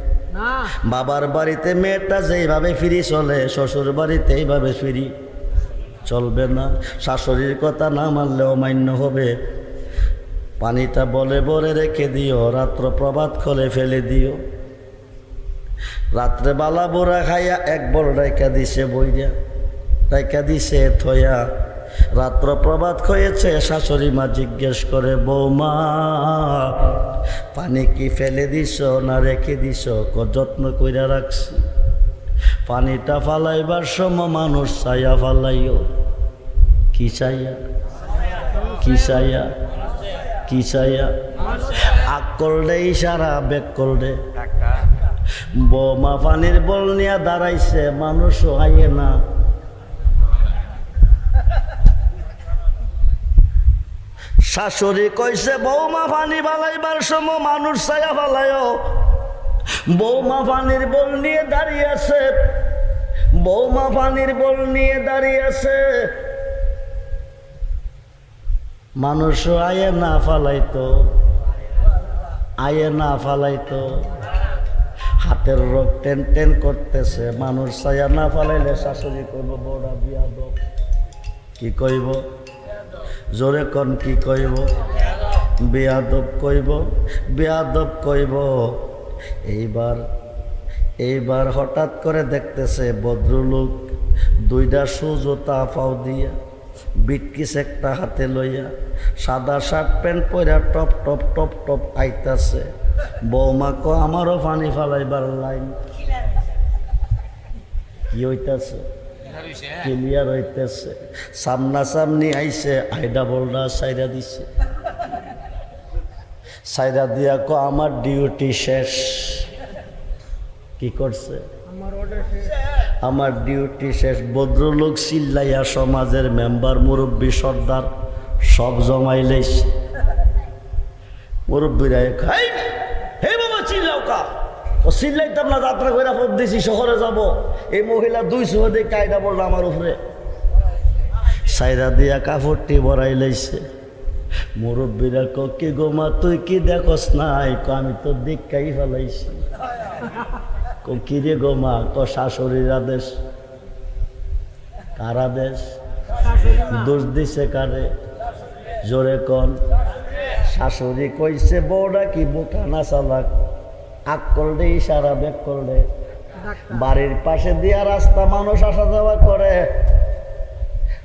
বাবার বাড়িতে মেয়েটা যেইভাবে ফিরি চলে, শ্বশুর বাড়িতে এইভাবে ফিরি চলবে না। শাশুড়ির কথা না মানলে অমান্য হবে। পানিটা বলে বলে রেখে দিও, রাত্র প্রভাত খোলে ফেলে দিও। রাত্রে বালা বোরা খাইয়া এক বড় রাইকা দিছে, বইরা রাইকা দিছে থয়া। রাত্র প্রভাত হয়েছে, শাশুড়ি মা জিজ্ঞেস করে, বৌমা পানি কি ফেলে দিছ না রেখে দিছ? যত্ন কইরা রাখছি। পানিটা ফালাইবার সময় মানুষ চাইয়া ফালাইও। কি চাইয়া? কি চাইয়া? কি চাইয়া? আগ করলে ইশারা, বেক করলে। বৌমা পানির বল নিয়ে দাঁড়াইছে, মানুষও আইয়ে না। শাশুড়ি কইছে, বৌমা পানি ফালাইবার সময় মানুষ ছায়া ফালাইও। বৌমা পানির বল নিয়ে দাঁড়িয়ে আছে, বৌমা পানির বল নিয়ে দাঁড়িয়ে আছে। মানুষও আয়ে না ফালাইতো, আয়ে না ফালাইতো। হাতের রোগ টেন টেন করতেছে, মানুষ ছায়া না ফালাইলে শাশুড়ি কইব বড়া বিয়াদব। কি কইব? জোরে কন, কি কইব? বেয়াদব কইব, বেয়াদব কইব। এইবার হঠাৎ করে দেখতেছে ভদ্রলোক দুইটা সুজোতা পাও দিয়া, বিটকিস একটা হাতে লইয়া, সাদা শার্ট প্যান্ট পরা টপ টপ টপ টপ আইতাছে। বৌমা ক আমারও পানি ফালাইবার লাইন। কি হইতাছে? ক্লিয়ার হইতেছে। সামনাসামনি আইছে, আইডা বলডা সাইরা দিছে। সাইরা দিয়া কো আমার ডিউটি শেষ। কি করছে? আমার ডিউটি শেষ। ভদ্রলোক চিল্লাইয়া সমাজের মেম্বার, মুরব্বী, সর্দার সব জমাইলেছে। মুরব্বীরা খাই হে বাবা চিল্লাও কা? ও চিল্লাইতাম না, যাত্রা করে পদ্দিছি শহরে যাব। এই মহিলা 200 দিয়ে কায়দা বললো আমার উপরে। সাইরা দিয়া কাপড়টি বড়াই লাইছে। মুরব্বীরা ক কি গোমা তুই কি দেখস নাই? ক আমি তো দেখাই ফেলাইছি। ক কি রে গোমা? ক শাশুড়ির আদেশ। কার আদেশ? দোষ দিছে কারে? জোরে কন। শাশুড়ি কইছে বউটা কি বোকা না চালাক? আগ করলে ইশারা, বেক করলে। বাড়ির পাশে দিয়া রাস্তা, মানুষ আসা যাওয়া করে।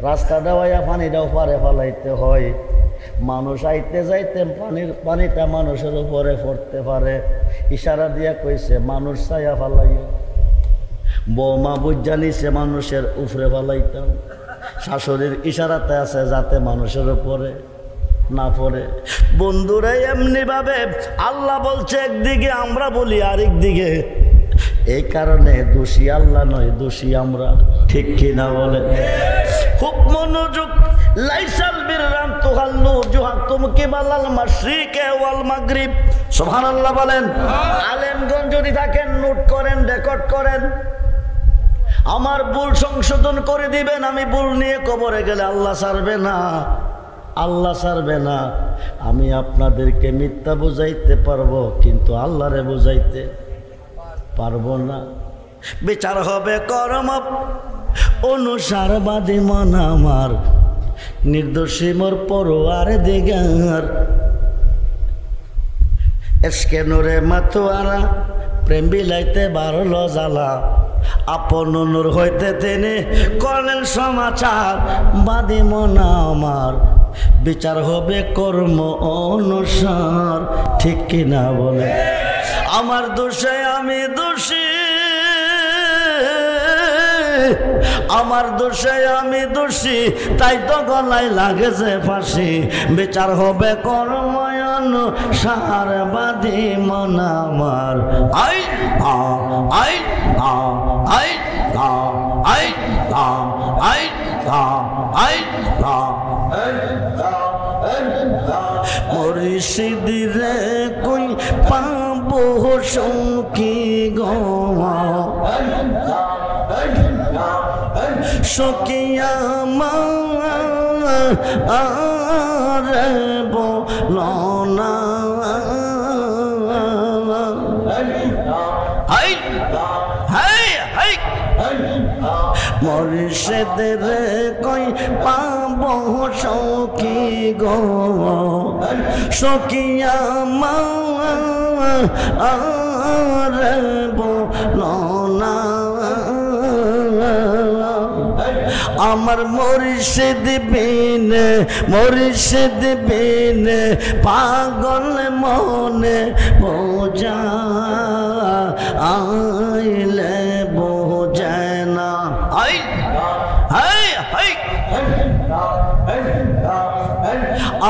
রাস্তা দেওয়াইয়া পানিটাও পারে ফেলাইতে হয়। মানুষ আইতে যাইতে পানিটা মানুষের উপরে পড়তে পারে। ইশারা দিয়া কইছে মানুষ ছায়া ফালাইও। বৌমা বুঝা নিছে মানুষের উপরে ফালাইতাম। শাশুড়ির ইশারাতে আছে যাতে মানুষের উপরে না পড়ে। বন্ধুরা এমনি ভাবে আল্লাহ বলছে একদিকে, আমরা বলি আরেক দিকে। এই কারণে দোষী আল্লাহ নয়, দোষী আমরা। ঠিক কিনা বলে? খুব মনোযোগ। লাইসাল বিররান তুহাল্লু জুহাকুম কিবালাল মাশরিকে ওয়াল মাগরিব। সুবহানাল্লাহ বলেন। আলেমগণ যদি থাকেন নোট করেন, রেকর্ড করেন। আমার ভুল সংশোধন করে দিবেন। আমি ভুল নিয়ে কবরে গেলে আল্লাহ ছাড়বে না, আল্লাহ ছাড়বে না। আমি আপনাদেরকে মিথ্যা বুঝাইতে পারবো, কিন্তু আল্লাহরে বুঝাইতে পারবো না। বিচার হবে কর্ম অনুসারবাদী মন আমার, নির্দোষী মোর পরোয়ার দিগার। এসকে নূরে মাথোয়ারা প্রেম বিলাইতে বারল জ্বালা। আপন নূর হইতে তিনি করলেন সমাচার, বাদী মন আমার। বিচার হবে কর্ম অনুসার। ঠিক কিনা বলে? আমার দোষে আমি দোষী, আমার দোষে আমি দোষী, তাই তো গলায় লাগেছে ফাঁসি। বিচার হবে কর্ময়ন সার বাদী মন আমার। আই আ আই আ আই আ আই আ আই আ আই আ মুর্শিদ রে কই পাবো সখী গো, সখী আমার বলো না। মুর্শিদ রে কই পাবো সখী গো, সখী আমার বলো না। আমার মুর্শিদ বিনে, মুর্শিদ বিনে পাগল মনে বোঝা আইলে বোঝায় না। আই হাই হাই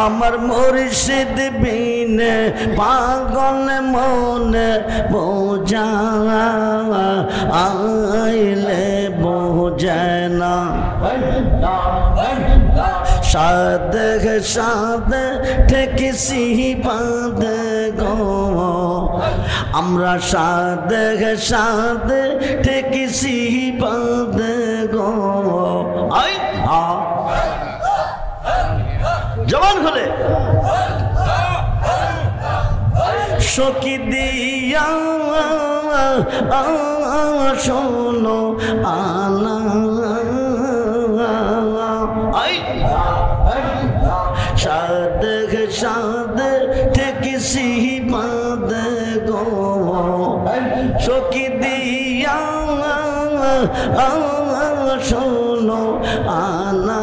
আমার মুর্শিদ বিনে পাগল মনে বোঝা আইলে বোঝায় না। সাদ সাদ ঠেকেছি বাঁধ গো, আমরা সাদ সাদ ঠেকেছি বাঁধ গো। আই আ জবান খুলে সখী দিয়া শোনো আনা। সাদ সাদ ঠেকেছি বাঁধ গো, সখী দিয়া শোনো আনা।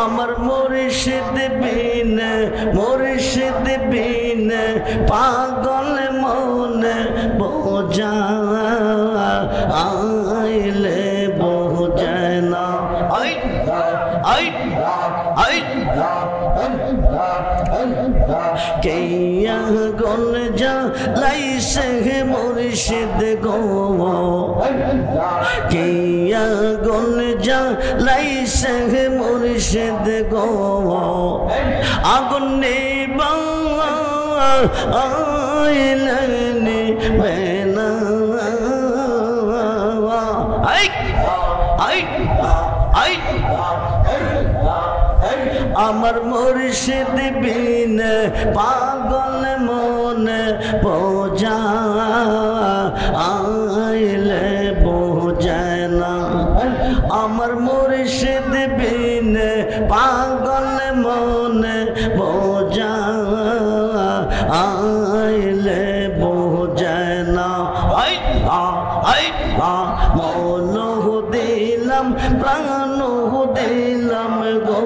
আমার মুর্শিদ বিনে, মুর্শিদ বিনে পাগল মনে বোঝা আইলে বোঝায় না। আই আই আই কেয়া গন যা লাইছে মুর্শিদ গো, কেয়া গন যা লাইছে মুর্শিদ গো। আগুন নেবা আইলেনি বেনা। আই আই আই আমার মুর্শিদ বিনে পাগল মনে বোঝা আইলে বোঝায় না। আমার মুর্শিদ বিনে পাগল মনে বোঝা আইলে বোঝায় না। আই আ আই আ মন দিলাম প্রাণ দিলাম গো,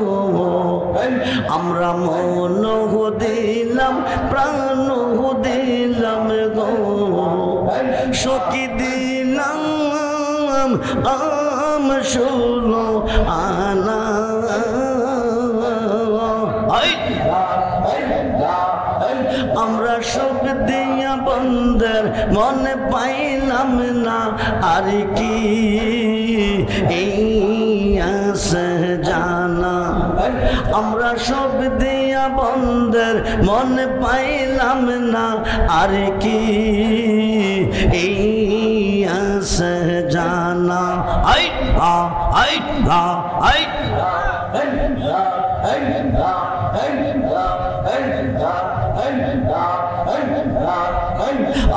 আমরা মন দিলাম প্রাণ দিলাম গো, সখী দিলাম আম শুনো আনা। আমরা সব দিয়া বন্ধের মনে পাইলাম না আর কি আছে জানা। আমরা সব দিয়া বন্ধের মনে পাইলাম না আর কি আছে জানা। আই আ আই আ আই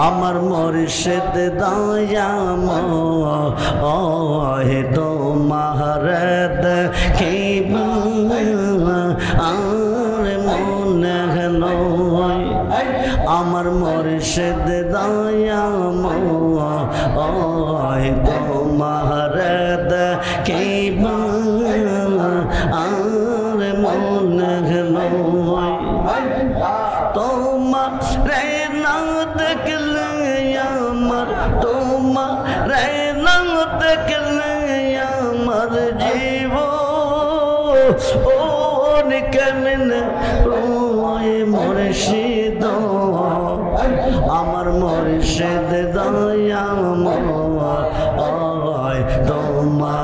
আমার মুর্শিদ দয়াম হে তোমার দেখিব আর মনে নয়। আমার মুর্শিদ দয়াম হে তোমার দেখিব আর মনে নয়। তোমার দেখলে আমার তোমার না দেখলে আমার জীব ও কেমনে মুর্শিদ আমার মুর্শিদ দয়াময় তোমার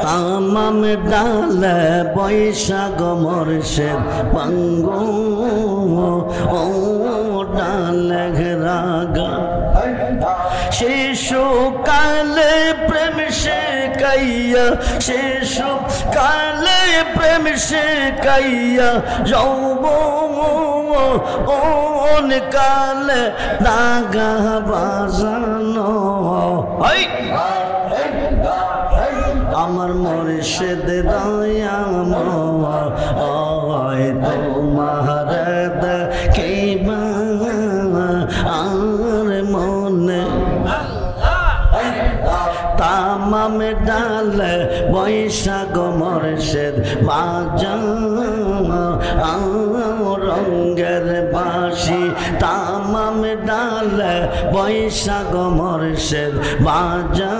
তামাম ডালে বৈশাখ মুর্শিদ পাঙ্গু ও ডালে রাগা শিশু কালে প্রেম শেখাইয়া শিশু কালে প্রেম শেখাইয়া যৌবন কালে দাগা বাজানো আমার মুর্শিদ দয়াময় তোমার দেখিবা আর মনে তামাম ডালে বৈশাখ মুর্শিদ বাজা রঙ্গের বাঁশি তামাম ডালে বৈশাখ মুর্শিদ বাজা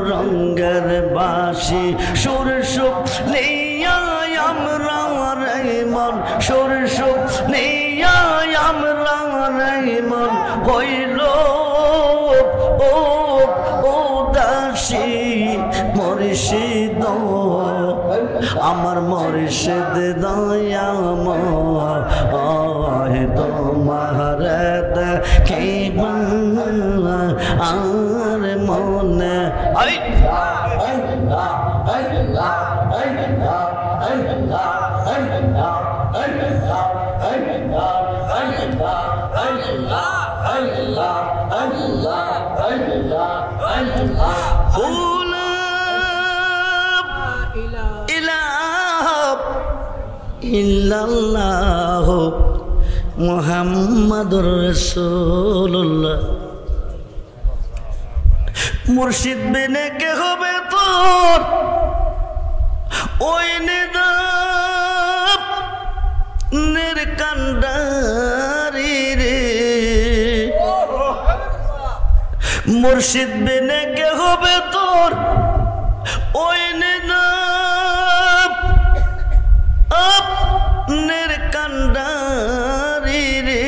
রঙ্গের বাঁশি সুর সুখ নিয়া আমরা মন সুর সুখ নিয়া আমরা মন হইল ও দাসী মুর্শিদ আমার মুর্শিদ দয়াময় তোমার দেখিবা আর মনে ইল্লাল্লাহ মুহাম্মাদুর রাসূলুল্লাহ মুর্শিদ বিনে কে হবে তোর ওই নিদানের কান্ডারি রে মুর্শিদ বিনে কে হবে তোর ওই নিদানের কান্ডারি রে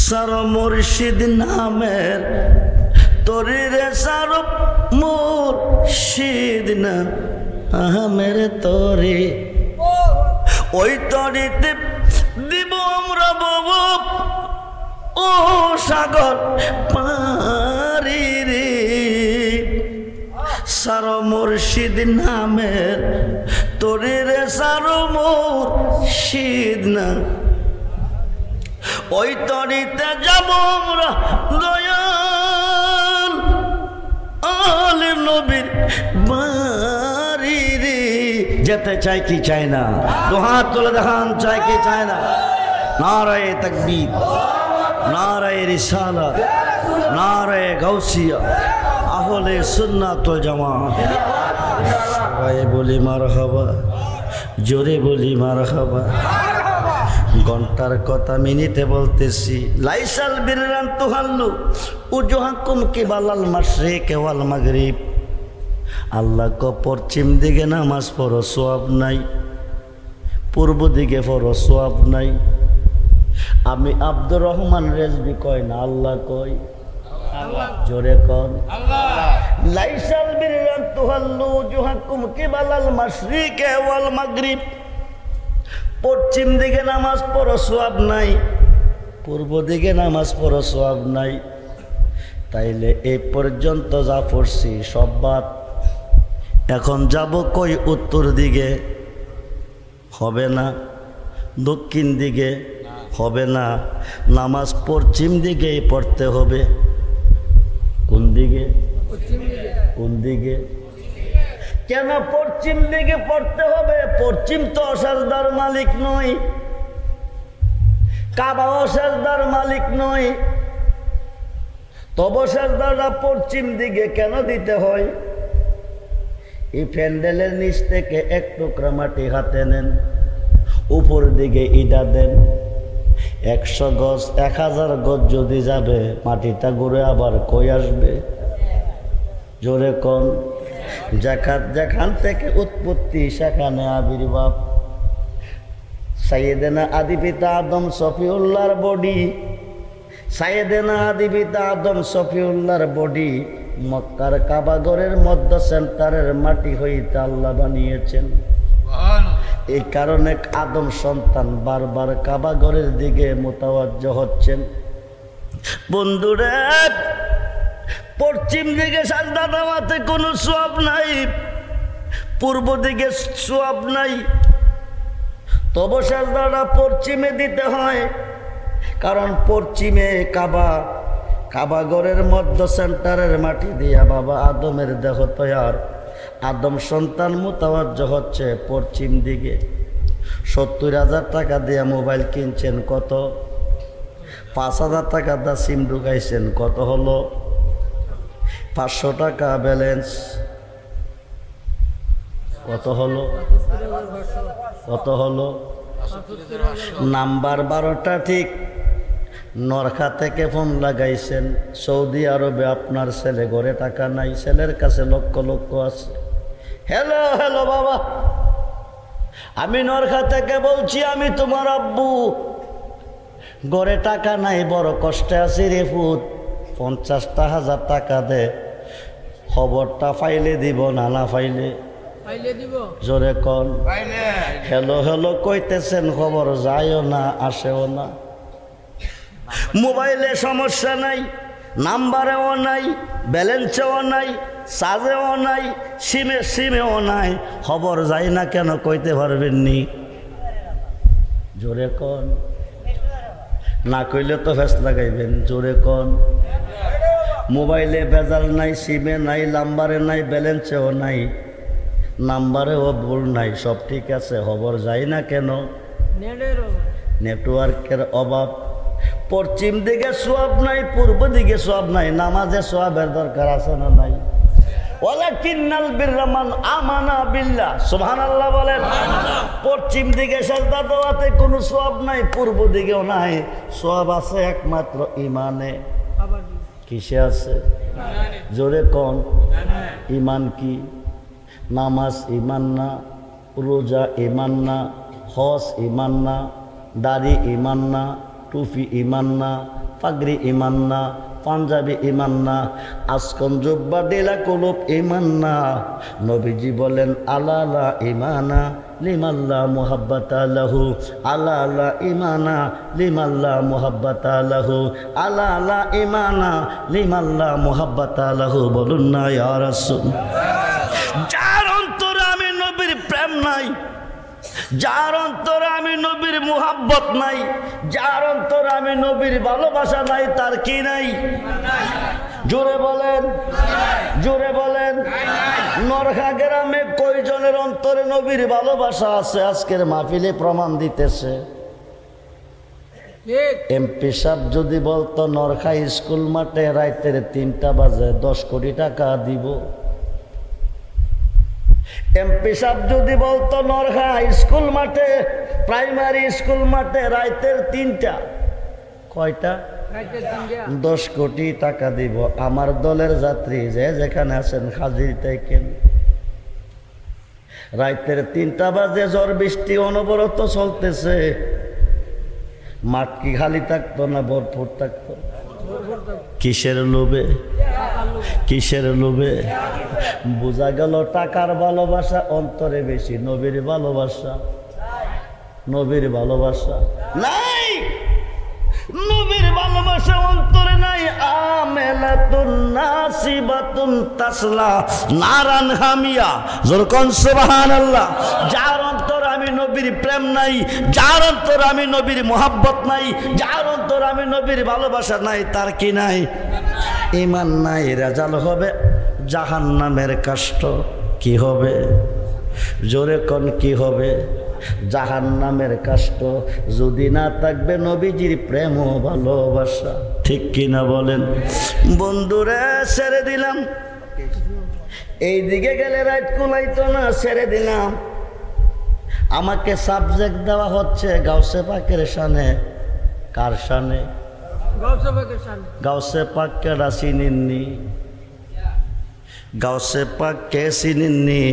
সার মুর্শিদ নামের তোরে রে সার মুর্শিদ না আমের তোরে ওই তরিতে দিব আমরা বাবু ও সাগর পারি রে সার মুর্শিদ নামের তোরে রে সার মুর্শিদ না ওই তরিতে যাব আমরা দয়াল আলেম নবীর বাড়ি রে যেতে চাই কি চায় না দু হাত তুলে দেখান চাই কি চায় না নারায়ে তাকবীর নারায়ে রিসালাত নারায়ে গাউসিয়া আহলে সুন্নাত ওয়াল জামাত সবাই বলি মারহাবা জোরে বলি মারহাবা ঘন্টার কথা মিনিটে বলতেছি লাইসাল বিররান তুহাল্লু উজুহাকুম কিবালাল মাশরিক ওয়াল মাগরিব আল্লাহ কো পশ্চিম দিকে নামাজ পড়ো সওয়াব নাই পূর্ব দিকে পড়ো সওয়াব নাই আমি আব্দুর রহমান রেজবি কই না আল্লাহ কই আল্লাহ জোরে কোন আল্লাহ লাইসাল বিররান তুহাল্লু উজুহাকুম কিবালাল মাশরিক ওয়াল মাগরিব পশ্চিম দিকে নামাজ পড়ো সওয়াব নাই পূর্ব দিকে নামাজ পড়ো সওয়াব নাই তাইলে এই পর্যন্ত যা পড়ছি সব বাদ এখন যাব কই উত্তর দিকে হবে না দক্ষিণ দিকে হবে না নামাজ পশ্চিম দিকেই পড়তে হবে কোন দিকে কোন দিকে কেন পশ্চিম দিকে পড়তে হবে। পশ্চিম তো সেজদার মালিক নয়, কাবাও সেজদার মালিক নয়, তবে সেজদাটা পশ্চিম দিকে কেন দিতে হয়? এই প্যান্ডেলের নিচ থেকে এক টুকরা মাটি হাতে নেন, উপর দিকে ইটা দেন, 100 গজ 1000 গজ যদি যাবে, মাটিটা ঘুরে আবার কই আসবে? জোরে কোন? যেখান থেকে উৎপত্তি সেখানে আবির্ভাব। সাইয়েদেনা আদি পিতা আদম সফিউল্লাহর বডি, সাইয়েদেনা আদি পিতা আদম সফিউল্লাহর বডি মক্কার কাবাগরের মধ্য সেন্টারের মাটি হইতে আল্লাহ বানিয়েছেন। এই কারণে আদম সন্তান বারবার কাবাগরের দিকে মুতাওয়াজ্জহ হচ্ছেন। বন্ধুরা, পশ্চিম দিকে সাজদা দেওয়াতে কোনো সওয়াব নাই, পূর্ব দিকে সওয়াব নাই, তবে সাজদাটা পশ্চিমে দিতে হয়। কারণ পশ্চিমে কাবাগরের মধ্য সেন্টারের মাটি দিয়া বাবা আদমের দেহ তৈয়ার। আদম সন্তান মুতাওয়াজ্জহ হচ্ছে পশ্চিম দিকে। 70,000 টাকা দিয়ে মোবাইল কিনছেন, কত? 5,000 টাকা দিয়ে সিম ঢুকাইছেন, কত হলো? 500 টাকা ব্যালেন্স, কত হলো? কত হলো? নাম্বার 12টা ঠিক। নরখা থেকে ফোন লাগাইছেন, সৌদি আরবে আপনার ছেলে ঘরে টাকা নাই, ছেলের কাছে লক্ষ লক্ষ আছে। হ্যালো হ্যালো বাবা, আমি নরখা থেকে বলছি, আমি তোমার আব্বু, ঘরে টাকা নাই, বড় কষ্টে আছি রে পুত, 50,000 টাকা দে, খবরটা ফাইলে দিব না? না ফাইলে দিব? জোরে কন। হ্যালো হ্যালো কইতেছেন, খবর যায়ও না আসেও না। মোবাইলে সমস্যা নাই, নাম্বারেও নাই, ব্যালেন্সেও নাই, চার্জেও নাই, সিমেও নাই, খবর যায় না কেন কইতে পারবেননি? জোরে কন। না কইলে তো ফেস লাগাইবেন, জোরে কন। মোবাইলে ভেজাল নাই, সিমে নাই, নাম্বারে নাই, ব্যালেন্সেও নাই, নাম্বারেও ভুল নাই, সব ঠিক আছে, খবর যায় না কেন? নেটওয়ার্কের অভাব। পশ্চিম দিকে সওয়াব নাই, পূর্ব দিকে সওয়াব নাই, নামাজে সওয়াবের দরকার আছে না নাই? ওয়ালাকিন্নাল বিররা মান আমানা বিল্লাহ, সুবহানাল্লাহ বলেন। পশ্চিম দিকে সাজদা দেওয়াতে কোনো সওয়াব নাই, পূর্ব দিকেও নাই, সওয়াব আছে একমাত্র ঈমানে। কিসে আছে? জোরে কোন। ঈমান কি? নামাজ ঈমান না, রোজা ঈমান না, হজ ঈমান না, দাড়ি ঈমান না, টুপি ঈমান না, পাগড়ি ঈমান না, পাঞ্জাবি ঈমান না, আসকন জুব্বা ডিলা কুলুব ঈমান না। নবীজি বলেন, আলা লা ঈমানা লিমাল্লা মুহাব্বাতা লাহু, আলা লা ঈমানা লিমাল্লা মুহাব্বাতা লাহু, আলা লা ঈমানা লিমাল্লা মুহাব্বাতা লাহু। বলুন না ইয়া রাসূল। যার অন্তরে আমি নবীর প্রেম নাই, যার অন্তরে আমি নবীর মুহাব্বত নাই, যার অন্তরে আমি নবীর ভালোবাসা নাই, তার কি নাই? জোরে বলেন, জোরে বলেন। নরখা গ্রামে কয়জনের অন্তরে নবীর ভালোবাসা আছে? আজকের মাহফিলে প্রমাণ দিতেছে। এমপি সাহেব যদি বলতো নরখা স্কুল মাঠে রাতের 3টা বাজে 10 কোটি টাকা দিব। এমপি সাহেব যদি বলতো নরখা স্কুল মাঠে, প্রাইমারি স্কুল মাঠে রাতের 3টা, কয়টা? 10 কোটি টাকা দিব। আমার দলের যাত্রী যে যেখানে আছেন হাজির থাকেন। রাতের 3টা বাজে ঝড় বৃষ্টি অনবরত চলতেছে, মাঠ কি খালি থাকতো না ভরপুর থাকতো? কিসের লোভে? কিসের লোভে? বোঝা গেল টাকার ভালোবাসা অন্তরে বেশি, নবীর ভালোবাসা, নবীর ভালোবাসা নাই, নবীর ভালোবাসা অন্তরে নাই। আমেলাতুন নাসিবাতুন তাসলা নারান হামিয়া, যখন সুবহানাল্লাহ। যার অন্তরে আমি নবীর প্রেম নাই, যার অন্তরে আমি নবীর মোহাব্বত নাই, যার অন্তরে আমি নবীর ভালোবাসা নাই, তার কি নাই? ঈমান নাই। রেজাল্ট হবে জাহান্নামের কাষ্ট। কি হবে? জোরে কোন কি হবে? জাহান্নামের কাষ্ট। যদি না থাকবে নবীজির প্রেম ও ভালোবাসা। ঠিক কিনা বলেন? বন্ধুরা ছেড়ে দিলাম, এই দিকে গেলে রাত কুলাইতো না, ছেড়ে দিলাম। আমাকে সাবজেক্ট দেওয়া হচ্ছে গাউসে পাকের শানে। কার শানে? গাউসে পাক কেডা চিনেননি? গাউসে পাক কে চিনেননি?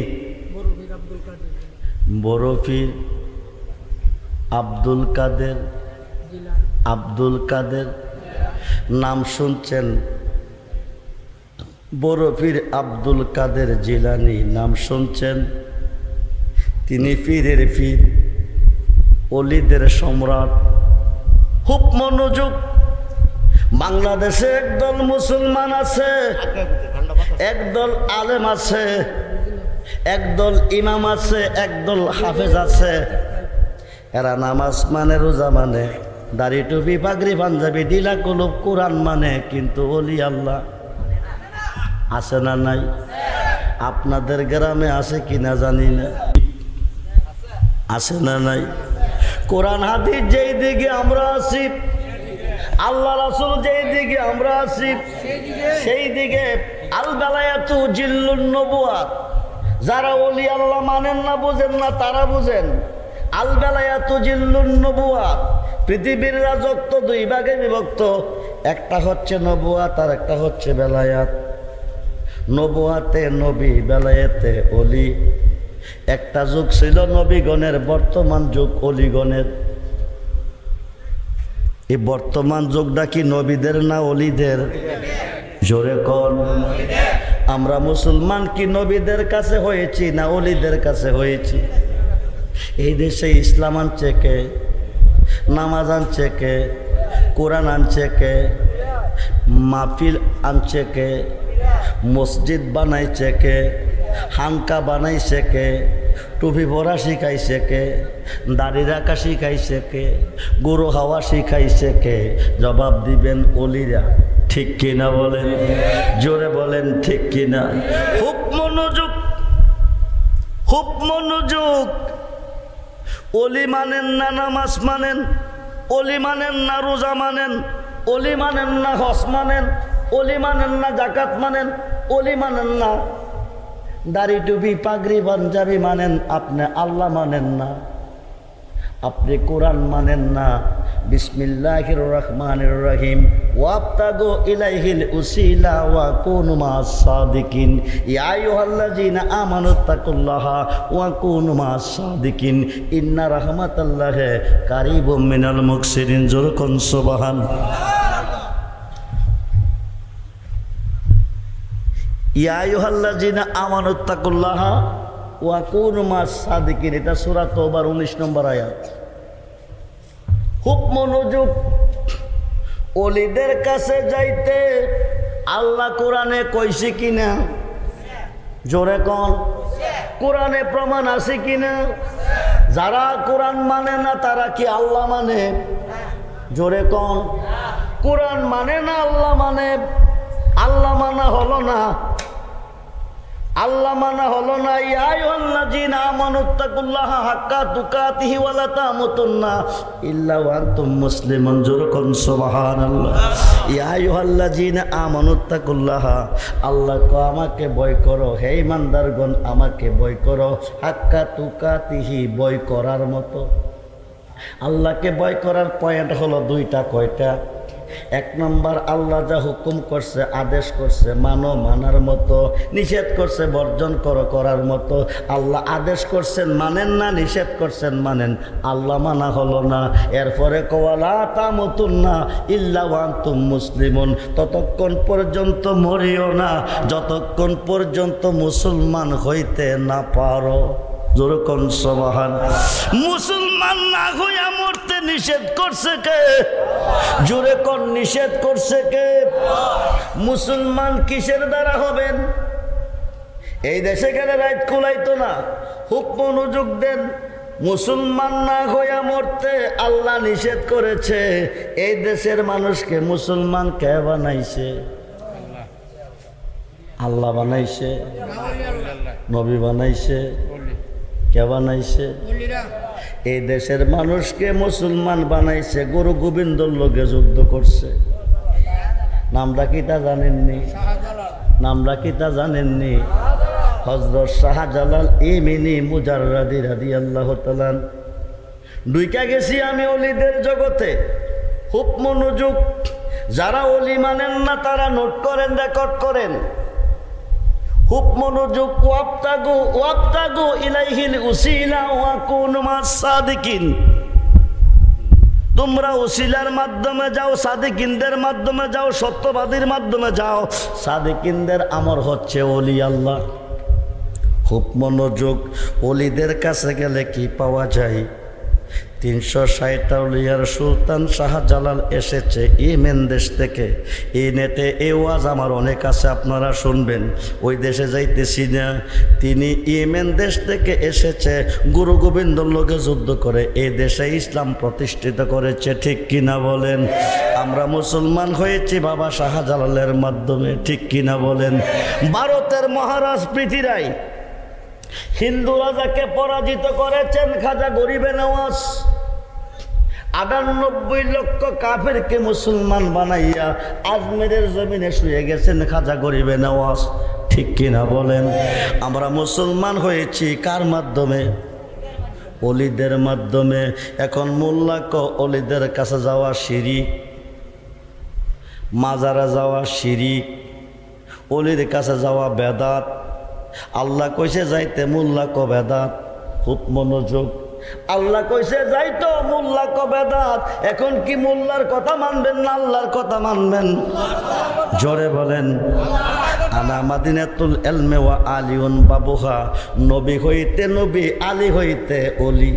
বরফির আব্দুল কাদের। আব্দুল কাদের নাম শুনছেন? বরফির আব্দুল কাদের জিলানী নাম শুনছেন? তিনি পীরের পীর, অলিদের সম্রাট। খুব মনোযোগ। বাংলাদেশে একদল মুসলমান আছে, একদল আলেম আছে, একদল ইমাম আছে, একদল হাফেজ আছে। এরা নামাজ মানে, রোজা মানে, দাড়ি টুপি পাগড়ি পাঞ্জাবি ডিলা কলব কোরআন মানে, কিন্তু ওলি আল্লাহ আছে না নাই? আপনাদের গ্রামে আছে কিনা জানি না, আছে না নাই? কোরআন হাদিস যেই দিকে আমরা আছি, আল্লাহ রাসূল যেই দিকে আমরা আছি, সেই দিকে আল বালায়াতু জিল্লুন নবুয়াত। যারা ওলি আল্লাহ মানেন না, বুঝেন না, তারা বুঝেন। আল বালায়াতু জিল্লুন নবুয়াত। পৃথিবীর রাজত্ব দুই ভাগে বিভক্ত, একটা হচ্ছে নবুয়াত আর একটা হচ্ছে বেলায়াত। নবুয়াতে নবী, বেলায়েতে অলি। একটা যুগ ছিল নবীগণের, বর্তমান যুগ অলিগণের। এই বর্তমান যুগটা কি নবীদের না অলিদের? জোরে কোন। আমরা মুসলমান কি নবীদের কাছে হয়েছি না অলিদের কাছে হয়েছি? এই দেশে ইসলাম আনছে কে? নামাজ আনছে কে? কোরআন আনছে কে? মাহফিল আনছে কে? মসজিদ বানাইছে কে? হানকা বানাইছে কে? টুপি পরা শিখাইছে কে? দাড়ি রাখা শিখাইছে কে? গরু হাওয়া শিখাইছে কে? জবাব দিবেন অলিরা। ঠিক কিনা বলেন? জোরে বলেন ঠিক কিনা? খুব মনোযোগ, খুব মনোযোগ। অলি মানেন না নামাজ মানেন, অলি মানেন না রোজা মানেন, অলি মানেন না হজ মানেন, অলি মানেন না যাকাত মানেন, অলি মানেন না দাড়ি টুপি পাগড়ি পাঞ্জাবি মানেন, আপনি আল্লাহ মানেন না, আপনি কোরআন মানেন না। বিসমিল্লাহির রহমানির রহিম। ওয়াবতাগু ইলাইহিল উসিলা ওয়া কুনু মাস সাদিকিন। ইয়া আইয়ুহাল্লাযীনা আমানুত্তাকুল্লাহা ওয়া কুনু মাস সাদিকিন। ইন্না রাহমাতাল্লাহি কারীবুম মিনাল মুহসিনিন। জোরে কোন সুবহানাল্লাহ। ইয়া আইয়ুহাল্লাযীনা আমানুত্তাকুল্লাহা ওয়া কুনু মাস সাদিকিন। এটা সূরা তওবার 19 নম্বর আয়াত। খুব মনোযোগ। ওলিদের কাছে যাইতে আল্লাহ কোরআনে কইছে কিনা? জোরে কোন। কোরআনে প্রমাণ আছে কিনা? যারা কোরআন মানে না তারা কি আল্লাহ মানে? জোরে কোন। কোরআন মানে না আল্লাহ মানে। আল্লাহ মানা হলো না, আল্লাহ মানা হলো না। ইয়া আইয়ুহাল্লাযীনা আমানুত্তাকুল্লাহা হাক্কা তুকাতিহি ওয়া লা তামুতুন্না ইল্লা ওয়া আনতুম মুসলিমুন। জোরে কোন সুবহানাল্লাহ। ইয়া আইয়ুহাল্লাযীনা আমানুত্তাকুল্লাহা, আল্লাহ কো আমাকে ভয় করো, হে ইমানদারগণ আমাকে ভয় করো। হাক্কা তুকাতিহি, ভয় করার মতো। আল্লাহকে ভয় করার পয়েন্ট হলো দুইটা। কয়টা? এক নম্বর, আল্লাহ যা হুকুম করছে, আদেশ করছে, মানো, মানার মতো। নিষেধ করছে, বর্জন করো, করার মতো। আল্লাহ আদেশ করছেন, মানেন না, নিষেধ করছেন, মানেন, আল্লাহ মানা হলো না। এরপরে ওয়ালা তামুতুন্না ইল্লা ওয়া আনতুম মুসলিমুন। ততক্ষণ পর্যন্ত মরিও না যতক্ষণ পর্যন্ত মুসলমান হইতে না পারো। জোরে কোন সুবহানাল্লাহ। মুসলমান না হইয়া মরতে নিষেধ করছে কে? জোরে কোন নিষেধ করছে কে? মুসলমান কিসের দ্বারা হবেন? এই দেশে গেলে রাত কুলাইতো না। খুব মনোযোগ দেন। মুসলমান না হইয়া মরতে আল্লাহ নিষেধ করেছে। এই দেশের মানুষকে মুসলমান কে বানাইছে? আল্লাহ বানাইছে, নবী বানাইছে, কে বানাইছে? এই দেশের মানুষকে মুসলমান বানাইছে, গুরু গোবিন্দর লগে যুদ্ধ করছে। নামটা কি তা জানেননি? নামটা কি তা জানেননি? হযরত শাহজালাল ইমিনি মুজাররাদি রাদিয়াল্লাহু তাআলা। দুইটা গেছি আমি ওলিদের জগতে, খুব মনোযোগ। যারা ওলি মানেন না তারা নোট করেন, রেকর্ড করেন, খুব মনোযোগ। ওয়াবতাগু ইলাইহিল উসিলা ওয়া কুনু মাস সাদিকিন। তোমরা উসিলার মাধ্যমে যাও, সাদিকিনদের মাধ্যমে যাও, সত্যবাদীর মাধ্যমে যাও। সাদিকিনদের আমর হচ্ছে ওলি আল্লাহ। খুব মনোযোগ। ওলিদের কাছে গেলে কি পাওয়া যায়? 360 আউলিয়ার সুলতান শাহজালাল এসেছে ইয়েমেন দেশ থেকে। এই নেটে এই ওয়াজ আমার অনেক আছে, আপনারা শুনবেন। ওই দেশে যাইতেছি না। তিনি ইয়েমেন দেশ থেকে এসেছে, গুরু গোবিন্দর লগে যুদ্ধ করে এই দেশে ইসলাম প্রতিষ্ঠিত করেছে। ঠিক কিনা বলেন? আমরা মুসলমান হয়েছি বাবা শাহজালালের মাধ্যমে। ঠিক কিনা বলেন? ভারতের মহারাজ পৃথ্বীরায় হিন্দু রাজাকে পরাজিত করেছেন খাজা গরিবে নওয়াজ। 98 লক্ষ কাফেরকে মুসলমান বানাইয়া আজমেরের জমিনে শুয়ে গেছেন খাজা গরিবে নওয়াজ। ঠিক কিনা বলেন? আমরা মুসলমান হয়েছি কার মাধ্যমে? ওলিদের মাধ্যমে। এখন মোল্লাক ওলিদের কাছে যাওয়া শিরিক, মাজারে যাওয়া শিরিক, ওলির কাছে যাওয়া বেদাত। আল্লাহ কইছে যাইতে, মোল্লা ক বেদাত। খুব মনোযোগ। আল্লাহ কইছে যাইতো, মোল্লা ক বেদাত। এখন কি মোল্লার কথা মানবেন না আল্লাহর কথা মানবেন? জোরে বলেন। আনা মাদিনাতুল ইলমি ওয়া আলিউন বাবুহা। নবী হইতে নবী, আলী হইতে অলি।